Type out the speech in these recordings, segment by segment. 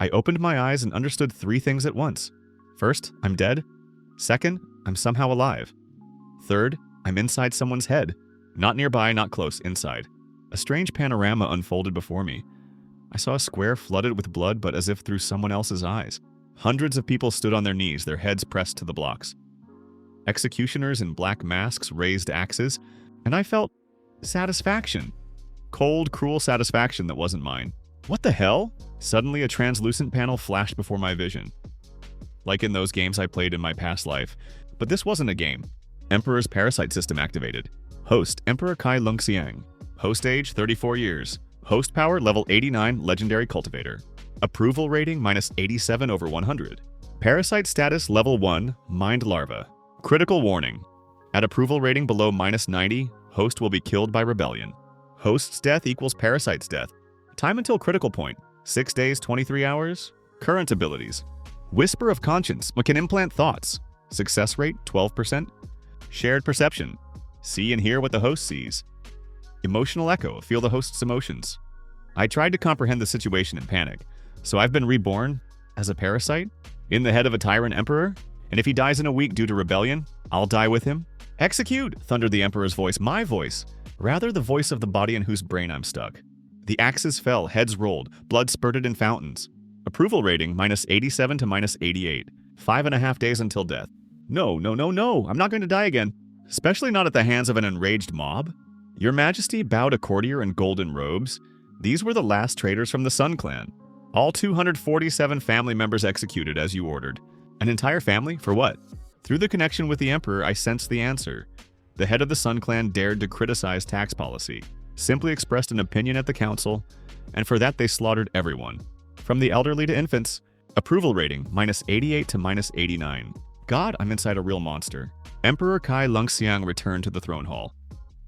I opened my eyes and understood three things at once. First, I'm dead. Second, I'm somehow alive. Third, I'm inside someone's head. Not nearby, not close, inside. A strange panorama unfolded before me. I saw a square flooded with blood, but as if through someone else's eyes. Hundreds of people stood on their knees, their heads pressed to the blocks. Executioners in black masks raised axes, and I felt satisfaction. Cold, cruel satisfaction that wasn't mine. What the hell? Suddenly, a translucent panel flashed before my vision. Like in those games I played in my past life. But this wasn't a game. Emperor's parasite system activated. Host, Emperor Kai Lungxiang. Host age, 34 years. Host power, level 89, legendary cultivator. Approval rating, -87/100. Parasite status, level 1, mind larva. Critical warning. At approval rating below -90, host will be killed by rebellion. Host's death equals parasite's death. Time until critical point, 6 days, 23 hours. Current abilities. Whisper of conscience, can implant thoughts. Success rate, 12%. Shared perception. See and hear what the host sees. Emotional echo, feel the host's emotions. I tried to comprehend the situation in panic. So I've been reborn as a parasite? In the head of a tyrant emperor? And if he dies in a week due to rebellion, I'll die with him? Execute! Thundered the emperor's voice, my voice. Rather the voice of the body in whose brain I'm stuck. The axes fell, heads rolled, blood spurted in fountains. Approval rating, -87 to -88. 5.5 days until death. No, I'm not going to die again. Especially not at the hands of an enraged mob. Your Majesty bowed a courtier in golden robes. These were the last traitors from the Sun Clan. All 247 family members executed as you ordered. An entire family? For what? Through the connection with the Emperor, I sensed the answer. The head of the Sun Clan dared to criticize tax policy, simply expressed an opinion at the council, and for that they slaughtered everyone. From the elderly to infants. Approval rating, -88 to -89. God, I'm inside a real monster. Emperor Kai Lungxiang returned to the throne hall.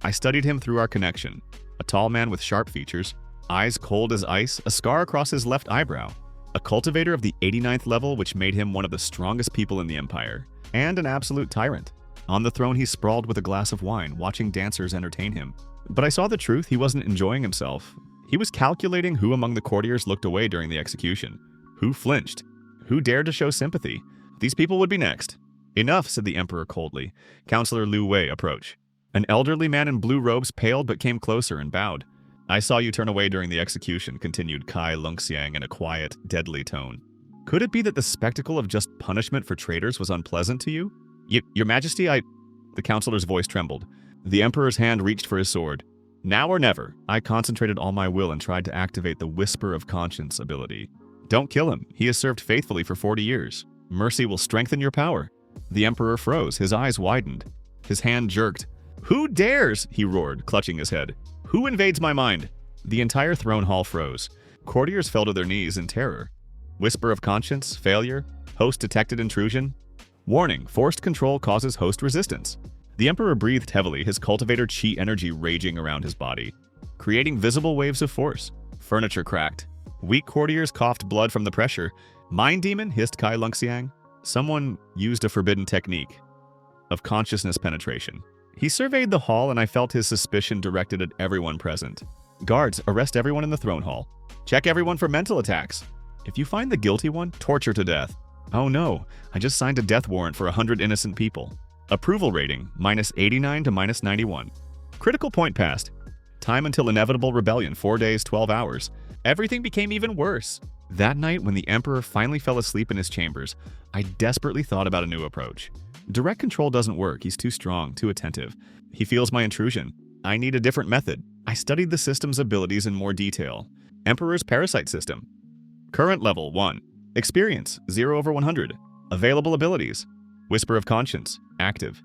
I studied him through our connection. A tall man with sharp features, eyes cold as ice, a scar across his left eyebrow. A cultivator of the 89th level, which made him one of the strongest people in the empire. And an absolute tyrant. On the throne, he sprawled with a glass of wine, watching dancers entertain him. But I saw the truth, he wasn't enjoying himself. He was calculating who among the courtiers looked away during the execution. Who flinched? Who dared to show sympathy? These people would be next. Enough, said the emperor coldly. Counselor Liu Wei, approach. An elderly man in blue robes paled but came closer and bowed. I saw you turn away during the execution, continued Kai Lungxiang in a quiet, deadly tone. Could it be that the spectacle of just punishment for traitors was unpleasant to you? Your Majesty, The counselor's voice trembled. The emperor's hand reached for his sword. Now or never, I concentrated all my will and tried to activate the Whisper of Conscience ability. Don't kill him. He has served faithfully for 40 years. Mercy will strengthen your power. The emperor froze. His eyes widened. His hand jerked. Who dares? He roared, clutching his head. Who invades my mind? The entire throne hall froze. Courtiers fell to their knees in terror. Whisper of conscience, failure, host detected intrusion. Warning, forced control causes host resistance. The emperor breathed heavily, his cultivator chi energy raging around his body, creating visible waves of force. Furniture cracked. Weak courtiers coughed blood from the pressure. Mind demon, hissed Kai Lungxiang. Someone used a forbidden technique of consciousness penetration. He surveyed the hall and I felt his suspicion directed at everyone present. Guards, arrest everyone in the throne hall. Check everyone for mental attacks. If you find the guilty one, torture to death. Oh no, I just signed a death warrant for 100 innocent people. Approval rating, -89 to -91. Critical point passed. Time until inevitable rebellion, 4 days, 12 hours. Everything became even worse. That night, when the emperor finally fell asleep in his chambers, I desperately thought about a new approach. Direct control doesn't work, he's too strong, too attentive. He feels my intrusion. I need a different method. I studied the system's abilities in more detail. Emperor's parasite system. Current level, 1. Experience, 0/100. Available abilities. Whisper of conscience, active.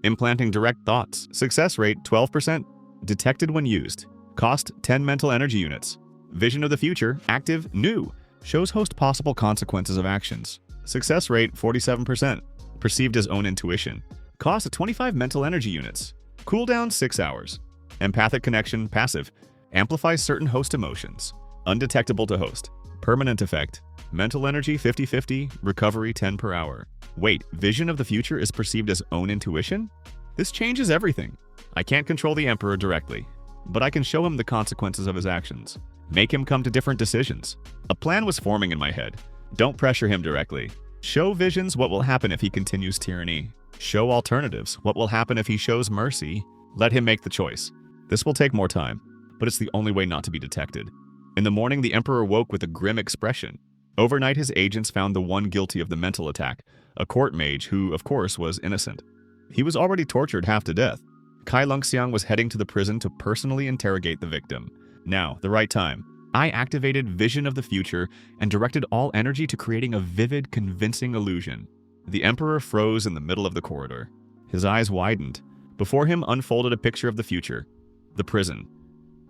Implanting direct thoughts, success rate, 12%. Detected when used. Cost, 10 mental energy units. Vision of the future, active, new. Shows host possible consequences of actions. Success rate, 47%. Perceived as own intuition. Cost, 25 mental energy units. Cooldown, 6 hours. Empathic connection, passive. Amplifies certain host emotions. Undetectable to host. Permanent effect. Mental energy, 50/50. Recovery, 10 per hour. Wait, vision of the future is perceived as own intuition? This changes everything. I can't control the emperor directly, but I can show him the consequences of his actions. Make him come to different decisions. A plan was forming in my head. Don't pressure him directly. Show visions what will happen if he continues tyranny. Show alternatives. What will happen if he shows mercy? Let him make the choice. This will take more time, but it's the only way not to be detected. In the morning, the emperor woke with a grim expression. Overnight, his agents found the one guilty of the mental attack, a court mage who, of course, was innocent. He was already tortured half to death. Kai Lungxiang was heading to the prison to personally interrogate the victim. Now, the right time. I activated Vision of the Future and directed all energy to creating a vivid, convincing illusion. The emperor froze in the middle of the corridor. His eyes widened. Before him unfolded a picture of the future. The prison.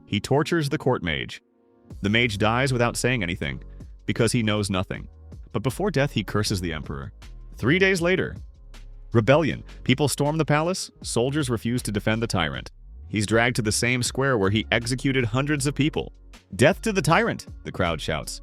He tortures the court mage. The mage dies without saying anything, because he knows nothing. But before death, he curses the emperor. 3 days later, rebellion. People storm the palace. Soldiers refuse to defend the tyrant. He's dragged to the same square where he executed hundreds of people. Death to the tyrant, the crowd shouts.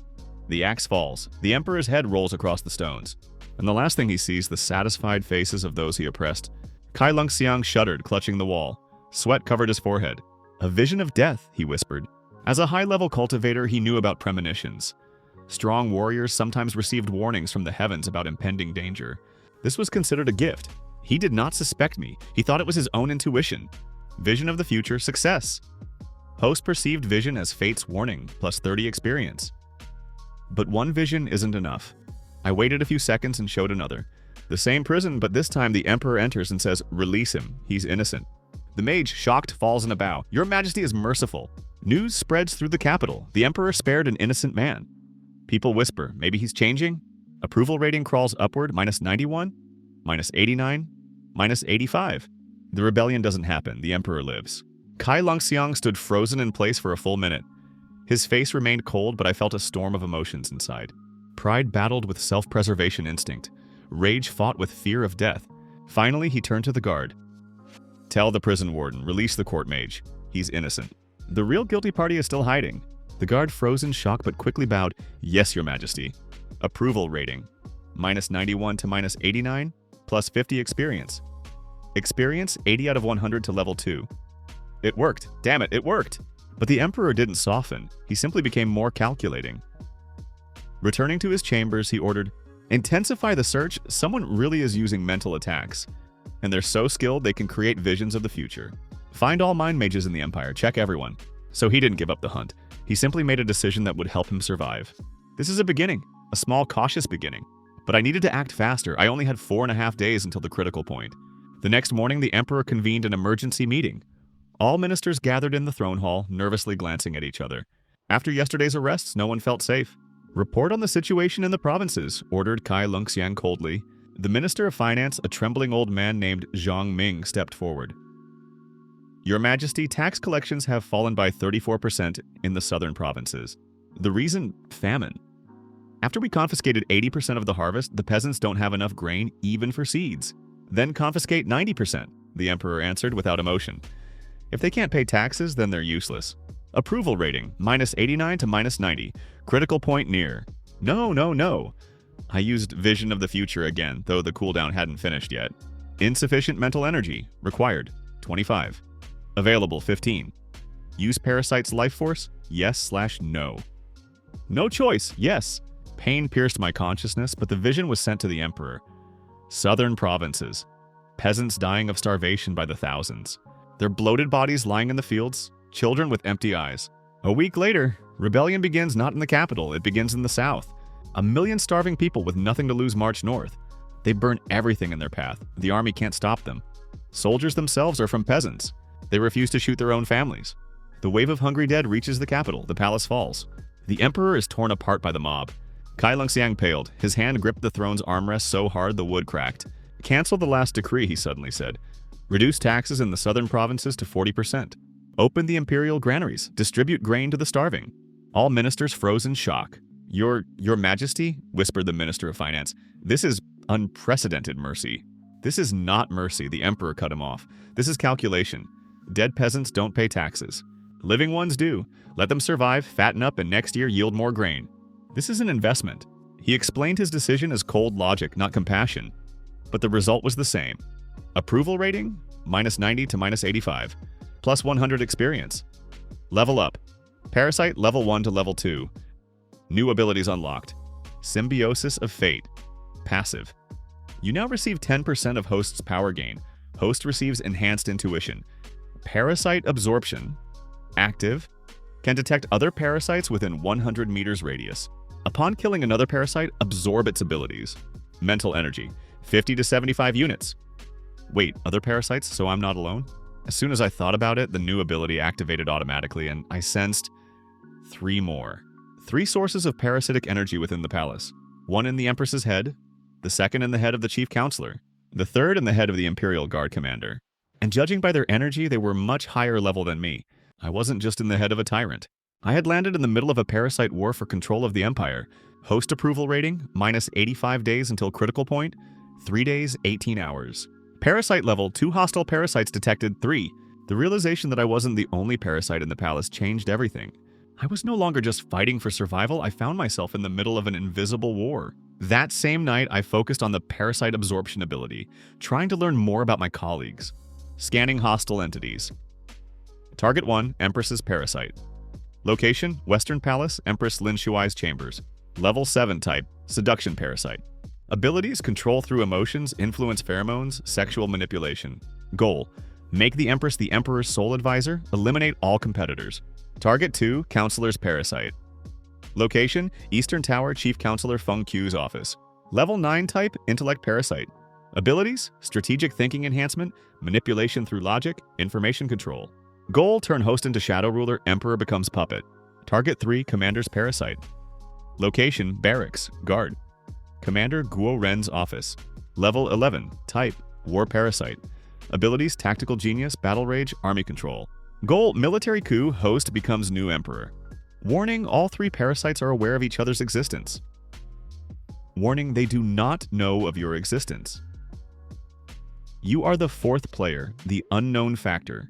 The axe falls. The emperor's head rolls across the stones. And the last thing he sees, the satisfied faces of those he oppressed. Kai Lungxiang shuddered, clutching the wall. Sweat covered his forehead. A vision of death, he whispered. As a high-level cultivator, he knew about premonitions. Strong warriors sometimes received warnings from the heavens about impending danger. This was considered a gift. He did not suspect me. He thought it was his own intuition. Vision of the future, success. Host perceived vision as fate's warning, plus 30 experience. But one vision isn't enough. I waited a few seconds and showed another. The same prison, but this time the emperor enters and says, "Release him. He's innocent." The mage, shocked, falls in a bow. "Your Majesty is merciful." News spreads through the capital. The emperor spared an innocent man. People whisper, maybe he's changing? Approval rating crawls upward, -91, -89, -85. The rebellion doesn't happen. The emperor lives. Kai Lungxiang stood frozen in place for a full minute. His face remained cold, but I felt a storm of emotions inside. Pride battled with self-preservation instinct. Rage fought with fear of death. Finally, he turned to the guard. "Tell the prison warden, release the court mage. He's innocent." The real guilty party is still hiding. The guard froze in shock but quickly bowed. "Yes, Your Majesty." Approval rating. -91 to -89, plus 50 experience. Experience 80 out of 100 to level 2. It worked. Damn it, it worked. But the emperor didn't soften. He simply became more calculating. Returning to his chambers, he ordered, "Intensify the search. Someone really is using mental attacks. And they're so skilled they can create visions of the future. Find all mind mages in the empire. Check everyone." So he didn't give up the hunt. He simply made a decision that would help him survive. This is a beginning. A small, cautious beginning. But I needed to act faster. I only had 4.5 days until the critical point. The next morning, the emperor convened an emergency meeting. All ministers gathered in the throne hall, nervously glancing at each other. After yesterday's arrests, no one felt safe. "Report on the situation in the provinces," ordered Kai Lungxiang coldly. The Minister of Finance, a trembling old man named Zhang Ming, stepped forward. "Your Majesty, tax collections have fallen by 34% in the southern provinces. The reason? Famine. After we confiscated 80% of the harvest, the peasants don't have enough grain even for seeds. Then confiscate 90%, the emperor answered without emotion. If they can't pay taxes, then they're useless. Approval rating, -89 to -90. Critical point near. No, no, no. I used Vision of the Future again, though the cooldown hadn't finished yet. Insufficient mental energy. Required, 25. Available, 15. Use Parasite's life force? Yes/no. No choice, yes. Pain pierced my consciousness, but the vision was sent to the emperor. Southern provinces. Peasants dying of starvation by the thousands. Their bloated bodies lying in the fields. Children with empty eyes. A week later, rebellion begins not in the capital, it begins in the south. 1 million starving people with nothing to lose march north. They burn everything in their path. The army can't stop them. Soldiers themselves are from peasants. They refuse to shoot their own families. The wave of hungry dead reaches the capital. The palace falls. The emperor is torn apart by the mob. Kai Lungxiang paled. His hand gripped the throne's armrest so hard the wood cracked. "Cancel the last decree," he suddenly said. "Reduce taxes in the southern provinces to 40%. Open the imperial granaries. Distribute grain to the starving." All ministers froze in shock. Your Majesty," whispered the Minister of Finance, "this is unprecedented mercy." "This is not mercy," the emperor cut him off. "This is calculation. Dead peasants don't pay taxes. Living ones do. Let them survive, fatten up, and next year yield more grain. This is an investment." He explained his decision as cold logic, not compassion. But the result was the same. Approval rating? -90 to -85. Plus 100 experience. Level up. Parasite level 1 to level 2. New abilities unlocked. Symbiosis of Fate. Passive. You now receive 10% of host's power gain. Host receives enhanced intuition. Parasite absorption. Active. Can detect other parasites within 100 meters radius. Upon killing another parasite, absorb its abilities. Mental energy. 50 to 75 units. Wait, other parasites, so I'm not alone? As soon as I thought about it, the new ability activated automatically, and I sensed 3 more. 3 sources of parasitic energy within the palace. 1 in the Empress's head, the 2nd in the head of the Chief Counselor, the 3rd in the head of the Imperial Guard Commander. And judging by their energy, they were much higher level than me. I wasn't just in the head of a tyrant. I had landed in the middle of a parasite war for control of the Empire. Host approval rating, minus 85 days until critical point, 3 days, 18 hours. Parasite level, 2 hostile parasites detected, 3. The realization that I wasn't the only parasite in the palace changed everything. I was no longer just fighting for survival, I found myself in the middle of an invisible war. That same night, I focused on the parasite absorption ability, trying to learn more about my colleagues. Scanning hostile entities. Target 1, Empress's Parasite. Location, Western Palace, Empress Lin Shuai's Chambers. Level 7 type, Seduction Parasite. Abilities, control through emotions, influence pheromones, sexual manipulation. Goal, make the Empress the Emperor's sole advisor, eliminate all competitors. Target 2, Counselor's Parasite. Location, Eastern Tower, Chief Counselor Feng Qiu's office. Level 9 type, Intellect Parasite. Abilities, strategic thinking enhancement, manipulation through logic, information control. Goal, turn host into shadow ruler, Emperor becomes puppet. Target 3, Commander's Parasite. Location, Barracks, Guard. Commander Guo Ren's office. Level 11, type, War Parasite. Abilities, Tactical Genius, Battle Rage, Army Control. Goal, military coup, host becomes new emperor. Warning, all 3 parasites are aware of each other's existence. Warning, they do not know of your existence. You are the 4th player, the unknown factor.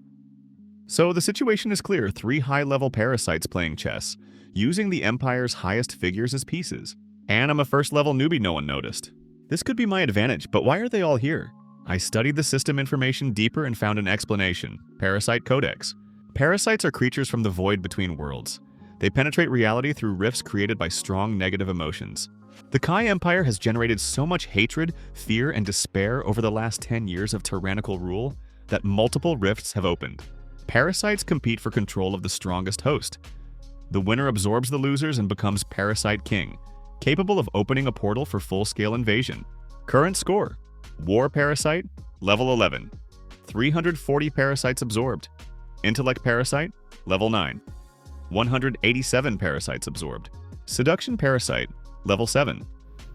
So the situation is clear, 3 high-level parasites playing chess, using the Empire's highest figures as pieces. And I'm a first-level newbie no one noticed. This could be my advantage, but why are they all here? I studied the system information deeper and found an explanation. Parasite Codex. Parasites are creatures from the void between worlds. They penetrate reality through rifts created by strong negative emotions. The Kai Empire has generated so much hatred, fear, and despair over the last 10 years of tyrannical rule that multiple rifts have opened. Parasites compete for control of the strongest host. The winner absorbs the losers and becomes Parasite King, capable of opening a portal for full-scale invasion. Current score: War Parasite, level 11. 340 parasites absorbed. Intellect Parasite, level 9. 187 parasites absorbed. Seduction Parasite, level 7.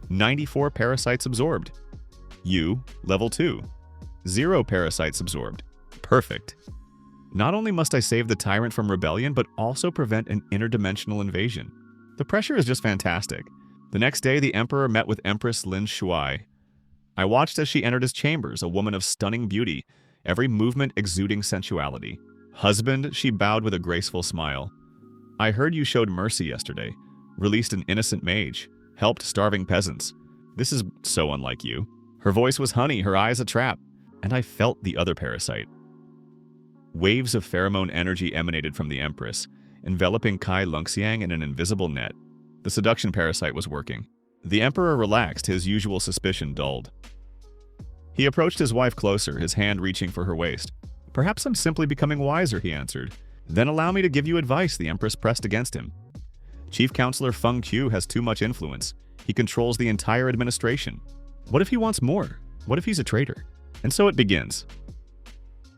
94 parasites absorbed. You, level 2. 0 parasites absorbed. Perfect. Not only must I save the tyrant from rebellion, but also prevent an interdimensional invasion. The pressure is just fantastic. The next day, the Emperor met with Empress Lin Shuai. I watched as she entered his chambers, a woman of stunning beauty, every movement exuding sensuality. Husband, she bowed with a graceful smile. I heard you showed mercy yesterday, released an innocent mage, helped starving peasants. This is so unlike you. Her voice was honey, her eyes a trap, and I felt the other parasite. Waves of pheromone energy emanated from the Empress, enveloping Kai Lungxiang in an invisible net. The seduction parasite was working. The Emperor relaxed, his usual suspicion dulled. He approached his wife closer, his hand reaching for her waist. Perhaps I'm simply becoming wiser, he answered. Then allow me to give you advice, the Empress pressed against him. Chief Counselor Feng Qiu has too much influence. He controls the entire administration. What if he wants more? What if he's a traitor? And so it begins.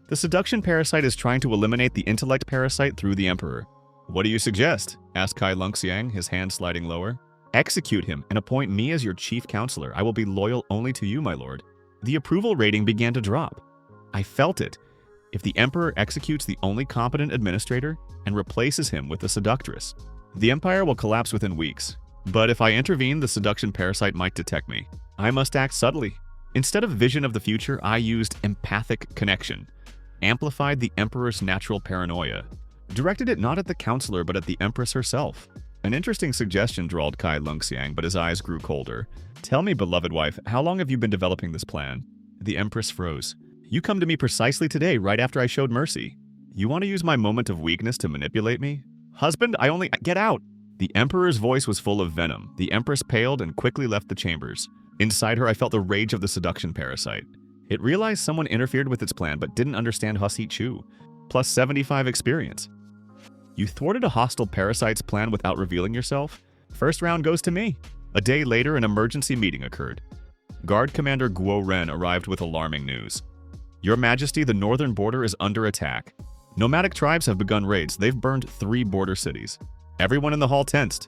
The seduction parasite is trying to eliminate the intellect parasite through the Emperor. What do you suggest? Asked Kai Lungxiang, his hand sliding lower. Execute him and appoint me as your chief counselor. I will be loyal only to you, my lord. The approval rating began to drop. I felt it. If the Emperor executes the only competent administrator and replaces him with a seductress, the Empire will collapse within weeks. But if I intervene, the seduction parasite might detect me. I must act subtly. Instead of vision of the future, I used empathic connection, amplified the Emperor's natural paranoia, directed it not at the counselor but at the Empress herself. An interesting suggestion, drawled Kai Lungxiang, but his eyes grew colder. Tell me, beloved wife, how long have you been developing this plan? The Empress froze. You come to me precisely today, right after I showed mercy. You want to use my moment of weakness to manipulate me? Husband, Get out! The Emperor's voice was full of venom. The Empress paled and quickly left the chambers. Inside her, I felt the rage of the seduction parasite. It realized someone interfered with its plan but didn't understand Hussy Chu. Plus 75 experience. You thwarted a hostile parasite's plan without revealing yourself? First round goes to me. A day later, an emergency meeting occurred. Guard Commander Guo Ren arrived with alarming news. Your Majesty, the northern border is under attack. Nomadic tribes have begun raids. They've burned 3 border cities. Everyone in the hall tensed.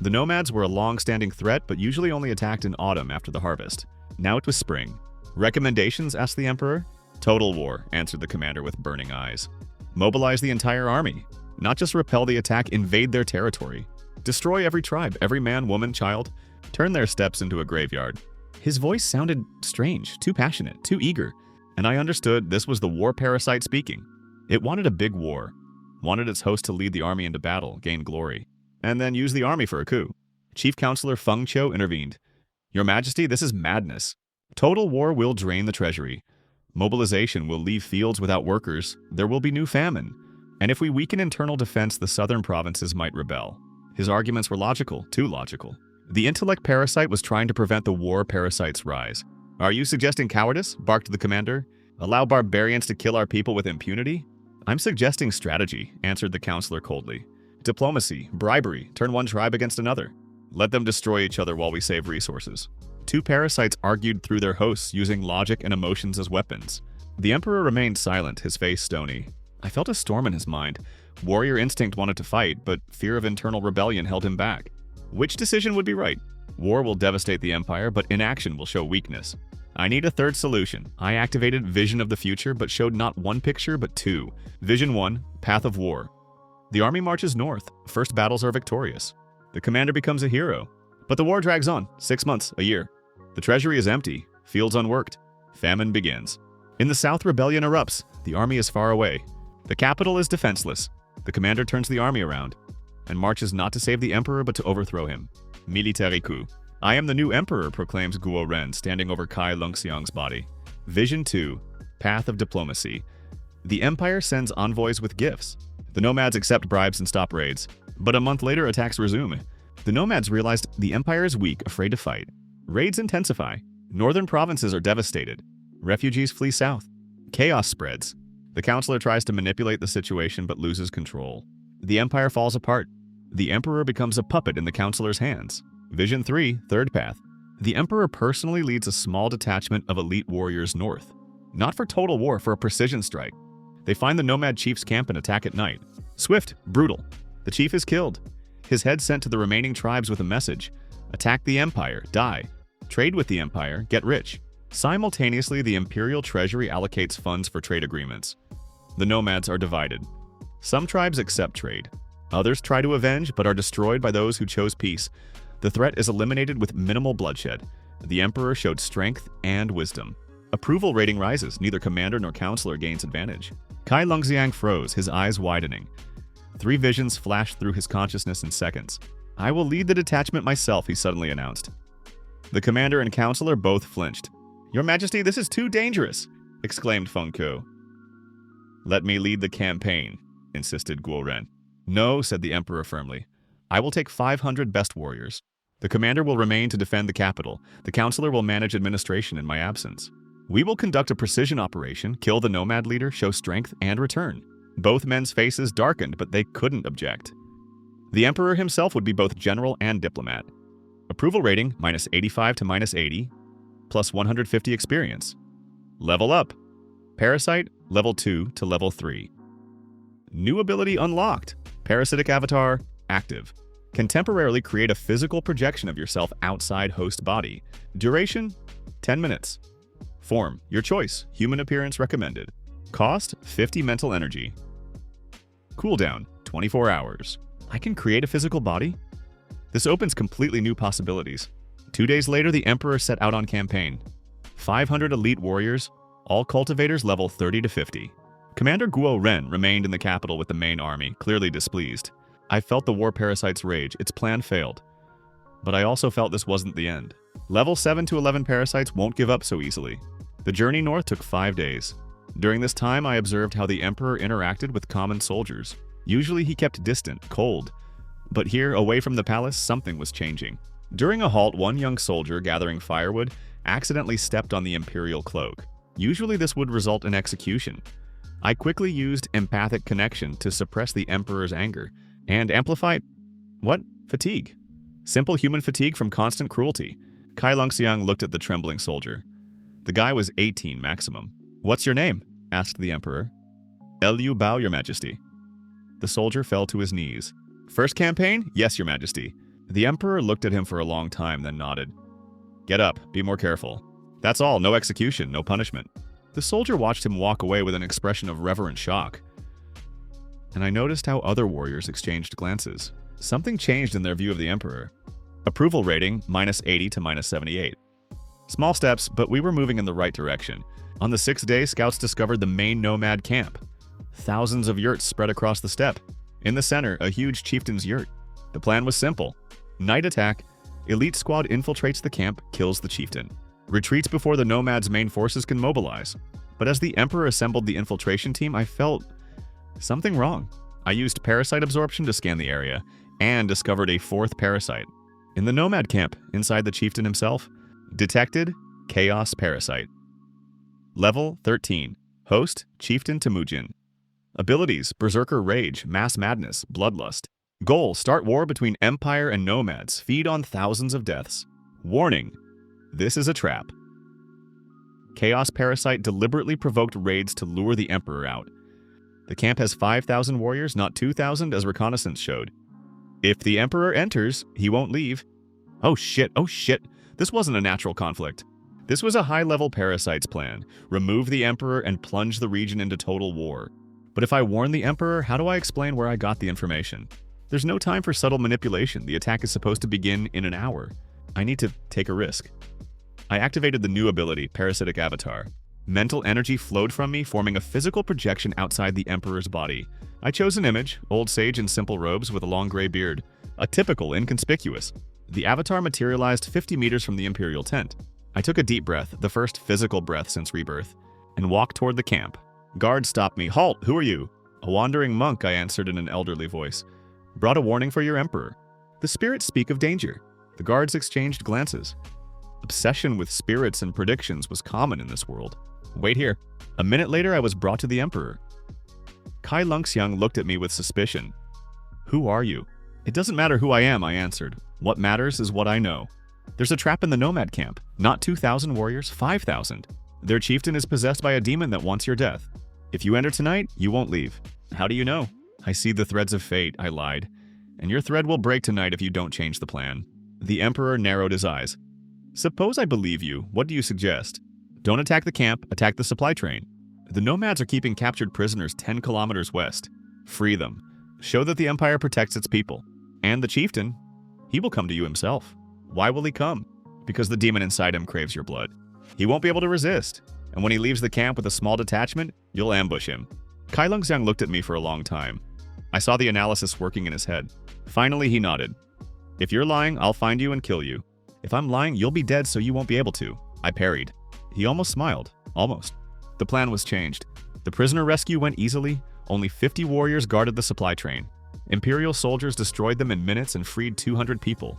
The nomads were a long-standing threat, but usually only attacked in autumn after the harvest. Now it was spring. Recommendations? Asked the Emperor. Total war, answered the commander with burning eyes. Mobilize the entire army. Not just repel the attack, invade their territory. Destroy every tribe, every man, woman, child. Turn their steppes into a graveyard. His voice sounded strange, too passionate, too eager. And I understood this was the war parasite speaking. It wanted a big war. Wanted its host to lead the army into battle, gain glory, and then use the army for a coup. Chief Counselor Feng Cho intervened. Your Majesty, this is madness. Total war will drain the treasury. Mobilization will leave fields without workers. There will be new famine. And if we weaken internal defense, the southern provinces might rebel. His arguments were logical, too logical. The intellect parasite was trying to prevent the war parasite's rise. Are you suggesting cowardice? Barked the commander. Allow barbarians to kill our people with impunity? I'm suggesting strategy, answered the counselor coldly. Diplomacy, bribery, turn one tribe against another. Let them destroy each other while we save resources. 2 parasites argued through their hosts using logic and emotions as weapons. The Emperor remained silent, his face stony. I felt a storm in his mind. Warrior instinct wanted to fight, but fear of internal rebellion held him back. Which decision would be right? War will devastate the Empire, but inaction will show weakness. I need a third solution. I activated Vision of the Future, but showed not 1 picture, but 2. Vision 1, Path of War. The army marches north. First battles are victorious. The commander becomes a hero. But the war drags on, 6 months, a year. The treasury is empty, fields unworked. Famine begins. In the south, rebellion erupts. The army is far away. The capital is defenseless. The commander turns the army around and marches not to save the emperor, but to overthrow him. Military coup. I am the new emperor, proclaims Guo Ren, standing over Kai Lungxiang's body. Vision 2, Path of Diplomacy. The empire sends envoys with gifts. The nomads accept bribes and stop raids. But a month later, attacks resume. The nomads realized the empire is weak, afraid to fight. Raids intensify. Northern provinces are devastated. Refugees flee south. Chaos spreads. The counselor tries to manipulate the situation but loses control. The empire falls apart. The emperor becomes a puppet in the counselor's hands. Vision 3, Third Path. The emperor personally leads a small detachment of elite warriors north. Not for total war, for a precision strike. They find the nomad chief's camp and attack at night. Swift, brutal. The chief is killed. His head sent to the remaining tribes with a message. Attack the empire, die. Trade with the empire, get rich. Simultaneously, the imperial treasury allocates funds for trade agreements. The nomads are divided. Some tribes accept trade. Others try to avenge, but are destroyed by those who chose peace. The threat is eliminated with minimal bloodshed. The emperor showed strength and wisdom. Approval rating rises. Neither commander nor counselor gains advantage. Kai Lungxiang froze, his eyes widening. 3 visions flashed through his consciousness in seconds. I will lead the detachment myself, he suddenly announced. The commander and counselor both flinched. Your Majesty, this is too dangerous, exclaimed Feng Ke. Let me lead the campaign, insisted Guo Ren. No, said the emperor firmly. I will take 500 best warriors. The commander will remain to defend the capital. The counselor will manage administration in my absence. We will conduct a precision operation, kill the nomad leader, show strength, and return. Both men's faces darkened, but they couldn't object. The emperor himself would be both general and diplomat. Approval rating, -85 to -80, plus 150 experience. Level up. Parasite, level 2 to level 3. New ability unlocked. Parasitic avatar, active. Can temporarily create a physical projection of yourself outside host body. Duration, 10 minutes. Form, your choice. Human appearance recommended. Cost, 50 mental energy. Cooldown, 24 hours. I can create a physical body? This opens completely new possibilities. 2 days later, the Emperor set out on campaign. 500 elite warriors, all cultivators level 30 to 50. Commander Guo Ren remained in the capital with the main army, clearly displeased. I felt the war parasite's rage. Its plan failed. But I also felt this wasn't the end. Level 7 to 11 parasites won't give up so easily. The journey north took 5 days. During this time, I observed how the Emperor interacted with common soldiers. Usually he kept distant, cold. But here, away from the palace, something was changing. During a halt, one young soldier gathering firewood accidentally stepped on the imperial cloak. Usually this would result in execution. I quickly used empathic connection to suppress the emperor's anger and amplify fatigue. Simple human fatigue from constant cruelty. Kai Lungxiang looked at the trembling soldier. The guy was 18 maximum. "What's your name?" asked the emperor. "Liu Bao, your majesty." The soldier fell to his knees. "First campaign? Yes, your majesty." The emperor looked at him for a long time, then nodded. "Get up, be more careful." "That's all, no execution, no punishment." The soldier watched him walk away with an expression of reverent shock. And I noticed how other warriors exchanged glances. Something changed in their view of the emperor. Approval rating, -80 to -78. Small steps, but we were moving in the right direction. On the 6th day, scouts discovered the main nomad camp. Thousands of yurts spread across the steppe. In the center, a huge chieftain's yurt. The plan was simple. Night attack. Elite squad infiltrates the camp, kills the chieftain. Retreats before the nomads' main forces can mobilize. But as the emperor assembled the infiltration team, I felt something wrong. I used parasite absorption to scan the area and discovered a 4th parasite. In the nomad camp, inside the chieftain himself, detected chaos parasite. Level 13. Host, Chieftain Temujin. Abilities, Berserker Rage, Mass Madness, Bloodlust. Goal, start war between Empire and nomads, feed on thousands of deaths. Warning, this is a trap. Chaos Parasite deliberately provoked raids to lure the Emperor out. The camp has 5,000 warriors, not 2,000 as reconnaissance showed. If the Emperor enters, he won't leave. Oh shit, this wasn't a natural conflict. This was a high-level parasites plan. Remove the Emperor and plunge the region into total war. But if I warn the Emperor, how do I explain where I got the information? There's no time for subtle manipulation. The attack is supposed to begin in an hour. I need to take a risk. I activated the new ability, Parasitic Avatar. Mental energy flowed from me, forming a physical projection outside the Emperor's body. I chose an image, old sage in simple robes with a long gray beard. A typical inconspicuous. The avatar materialized 50 meters from the Imperial tent. I took a deep breath, the first physical breath since rebirth, and walked toward the camp. Guards stopped me. "Halt! Who are you?" "A wandering monk," I answered in an elderly voice. "Brought a warning for your emperor." "The spirits speak of danger." The guards exchanged glances. Obsession with spirits and predictions was common in this world. "Wait here." A minute later, I was brought to the emperor. Kai Lungxiang looked at me with suspicion. "Who are you?" "It doesn't matter who I am," I answered. "What matters is what I know. There's a trap in the nomad camp. Not 2,000 warriors, 5,000. Their chieftain is possessed by a demon that wants your death. If you enter tonight, you won't leave." "How do you know?" "I see the threads of fate," I lied. "And your thread will break tonight if you don't change the plan." The emperor narrowed his eyes. "Suppose I believe you. What do you suggest?" "Don't attack the camp, attack the supply train. The nomads are keeping captured prisoners 10 kilometers west. Free them. Show that the empire protects its people. And the chieftain, he will come to you himself." "Why will he come?" "Because the demon inside him craves your blood. He won't be able to resist. And when he leaves the camp with a small detachment, you'll ambush him." Kai Lungxiang looked at me for a long time. I saw the analysis working in his head. Finally, he nodded. "If you're lying, I'll find you and kill you. If I'm lying, you'll be dead so you won't be able to." I parried. He almost smiled. Almost. The plan was changed. The prisoner rescue went easily. Only 50 warriors guarded the supply train. Imperial soldiers destroyed them in minutes and freed 200 people.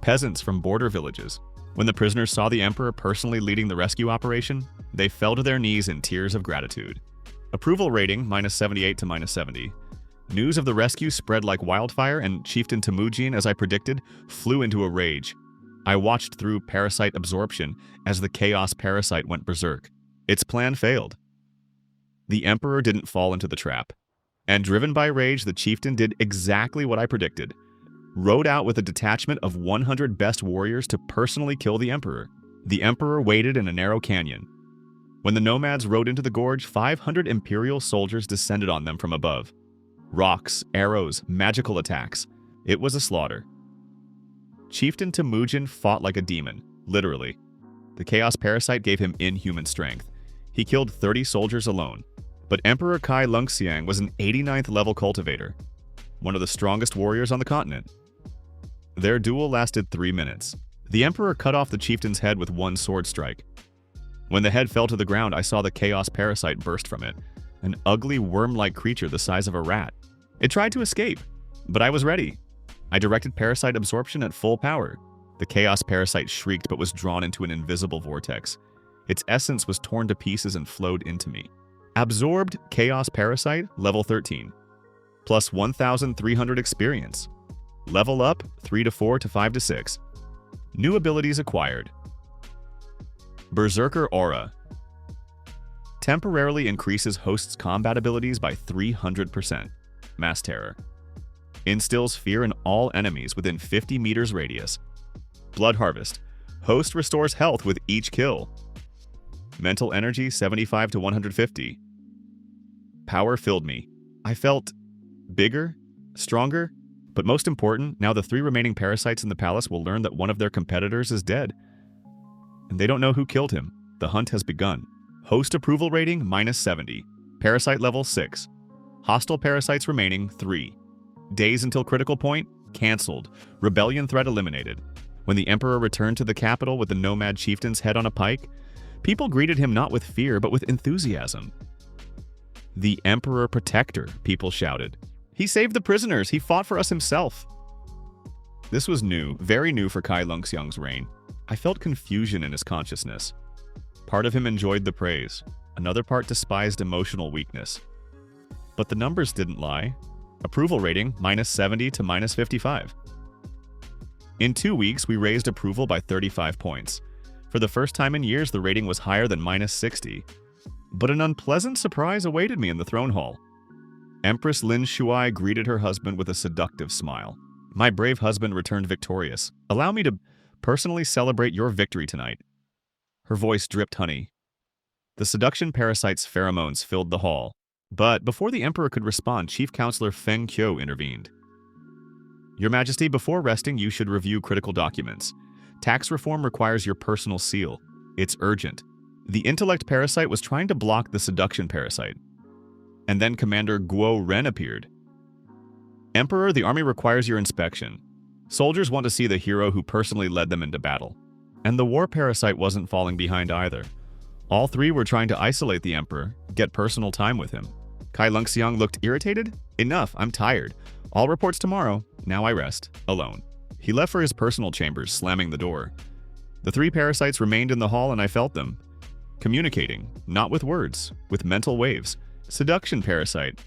Peasants from border villages. When the prisoners saw the emperor personally leading the rescue operation, they fell to their knees in tears of gratitude. Approval rating, -78 to -70. News of the rescue spread like wildfire, and Chieftain Temujin, as I predicted, flew into a rage. I watched through parasite absorption as the chaos parasite went berserk. Its plan failed. The emperor didn't fall into the trap. And driven by rage, the chieftain did exactly what I predicted. Rode out with a detachment of 100 best warriors to personally kill the emperor. The emperor waited in a narrow canyon. When the nomads rode into the gorge, 500 imperial soldiers descended on them from above. Rocks, arrows, magical attacks. It was a slaughter. Chieftain Temujin fought like a demon, literally. The chaos parasite gave him inhuman strength. He killed 30 soldiers alone. But Emperor Kai Lungxiang was an 89th level cultivator, one of the strongest warriors on the continent. Their duel lasted 3 minutes. The emperor cut off the chieftain's head with one sword strike. When the head fell to the ground, I saw the chaos parasite burst from it, an ugly worm-like creature the size of a rat. It tried to escape, but I was ready. I directed parasite absorption at full power. The chaos parasite shrieked but was drawn into an invisible vortex. Its essence was torn to pieces and flowed into me. Absorbed chaos parasite, level 13. Plus 1,300 experience. Level up 3 to 4 to 5 to 6. New abilities acquired. Berserker Aura. Temporarily increases host's combat abilities by 300%. Mass Terror. Instills fear in all enemies within 50 meters radius. Blood Harvest. Host restores health with each kill. Mental energy 75 to 150. Power filled me. I felt bigger, stronger, but most important, now the 3 remaining parasites in the palace will learn that one of their competitors is dead. And they don't know who killed him. The hunt has begun. Host approval rating -70. Parasite level 6. Hostile parasites remaining 3. Days until critical point cancelled. Rebellion threat eliminated. When the emperor returned to the capital with the nomad chieftain's head on a pike, people greeted him not with fear but with enthusiasm. The Emperor Protector, people shouted. He saved the prisoners. He fought for us himself. This was new, very new for Kai Lungxiang's reign. I felt confusion in his consciousness. Part of him enjoyed the praise. Another part despised emotional weakness. But the numbers didn't lie. Approval rating -70 to -55. In 2 weeks, we raised approval by 35 points. For the first time in years, the rating was higher than -60. But an unpleasant surprise awaited me in the throne hall. Empress Lin Shuai greeted her husband with a seductive smile. My brave husband returned victorious. Allow me to personally celebrate your victory tonight. Her voice dripped honey. The seduction parasite's pheromones filled the hall. But before the emperor could respond, Chief Counselor Feng Qiu intervened. Your Majesty, before resting, you should review critical documents. Tax reform requires your personal seal. It's urgent. The intellect parasite was trying to block the seduction parasite. And then Commander Guo Ren appeared. Emperor, the army requires your inspection. Soldiers want to see the hero who personally led them into battle. And the war parasite wasn't falling behind either. All 3 were trying to isolate the emperor, get personal time with him. Kai Lungxiang looked irritated. Enough, I'm tired. All reports tomorrow. Now I rest, alone. He left for his personal chambers, slamming the door. The 3 parasites remained in the hall and I felt them. Communicating, not with words, with mental waves. Seduction parasite.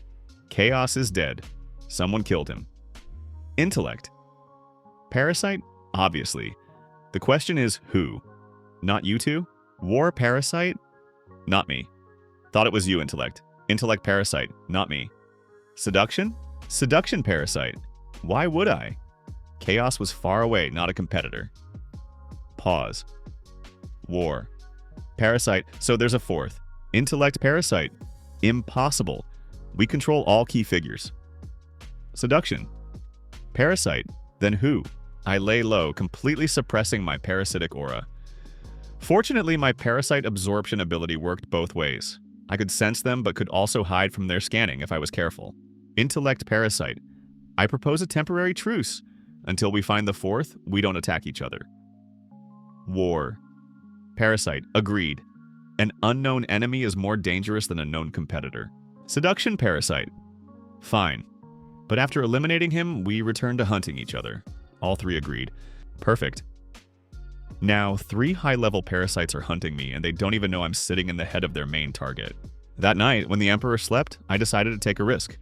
Chaos is dead. Someone killed him. Intellect. Parasite? Obviously. The question is who? Not you two? War parasite? Not me. Thought it was you, intellect. Intellect parasite, not me. Seduction? Seduction parasite. Why would I? Chaos was far away, not a competitor. Pause. War. Parasite, so there's a 4th. Intellect parasite. Impossible. We control all key figures. Seduction. Parasite. Then who? I lay low, completely suppressing my parasitic aura. Fortunately, my parasite absorption ability worked both ways. I could sense them but could also hide from their scanning if I was careful. Intellect parasite. I propose a temporary truce. Until we find the 4th, we don't attack each other. War. Parasite. Agreed. An unknown enemy is more dangerous than a known competitor. Seduction parasite. Fine. But after eliminating him, we return to hunting each other. All 3 agreed. Perfect. Now, 3 high-level parasites are hunting me, and they don't even know I'm sitting in the head of their main target. That night, when the Emperor slept, I decided to take a risk.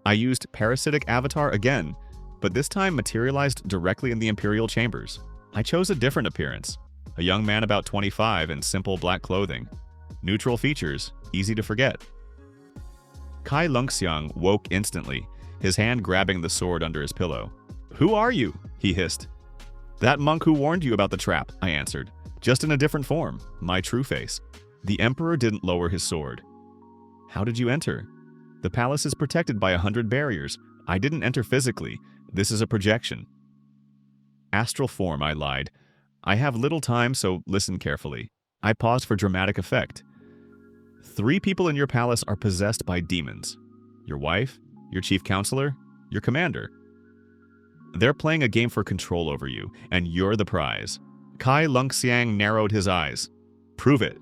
I used Parasitic Avatar again, but this time materialized directly in the Imperial Chambers. I chose a different appearance. A young man about 25 in simple black clothing. Neutral features, easy to forget. Kai Lungxiang woke instantly, his hand grabbing the sword under his pillow. Who are you? He hissed. That monk who warned you about the trap, I answered. Just in a different form, my true face. The Emperor didn't lower his sword. How did you enter? The palace is protected by 100 barriers. I didn't enter physically. This is a projection. Astral form, I lied. I have little time, so listen carefully. I paused for dramatic effect. 3 people in your palace are possessed by demons. Your wife, your chief counselor, your commander. They're playing a game for control over you, and you're the prize. Kai Lungxiang narrowed his eyes. Prove it.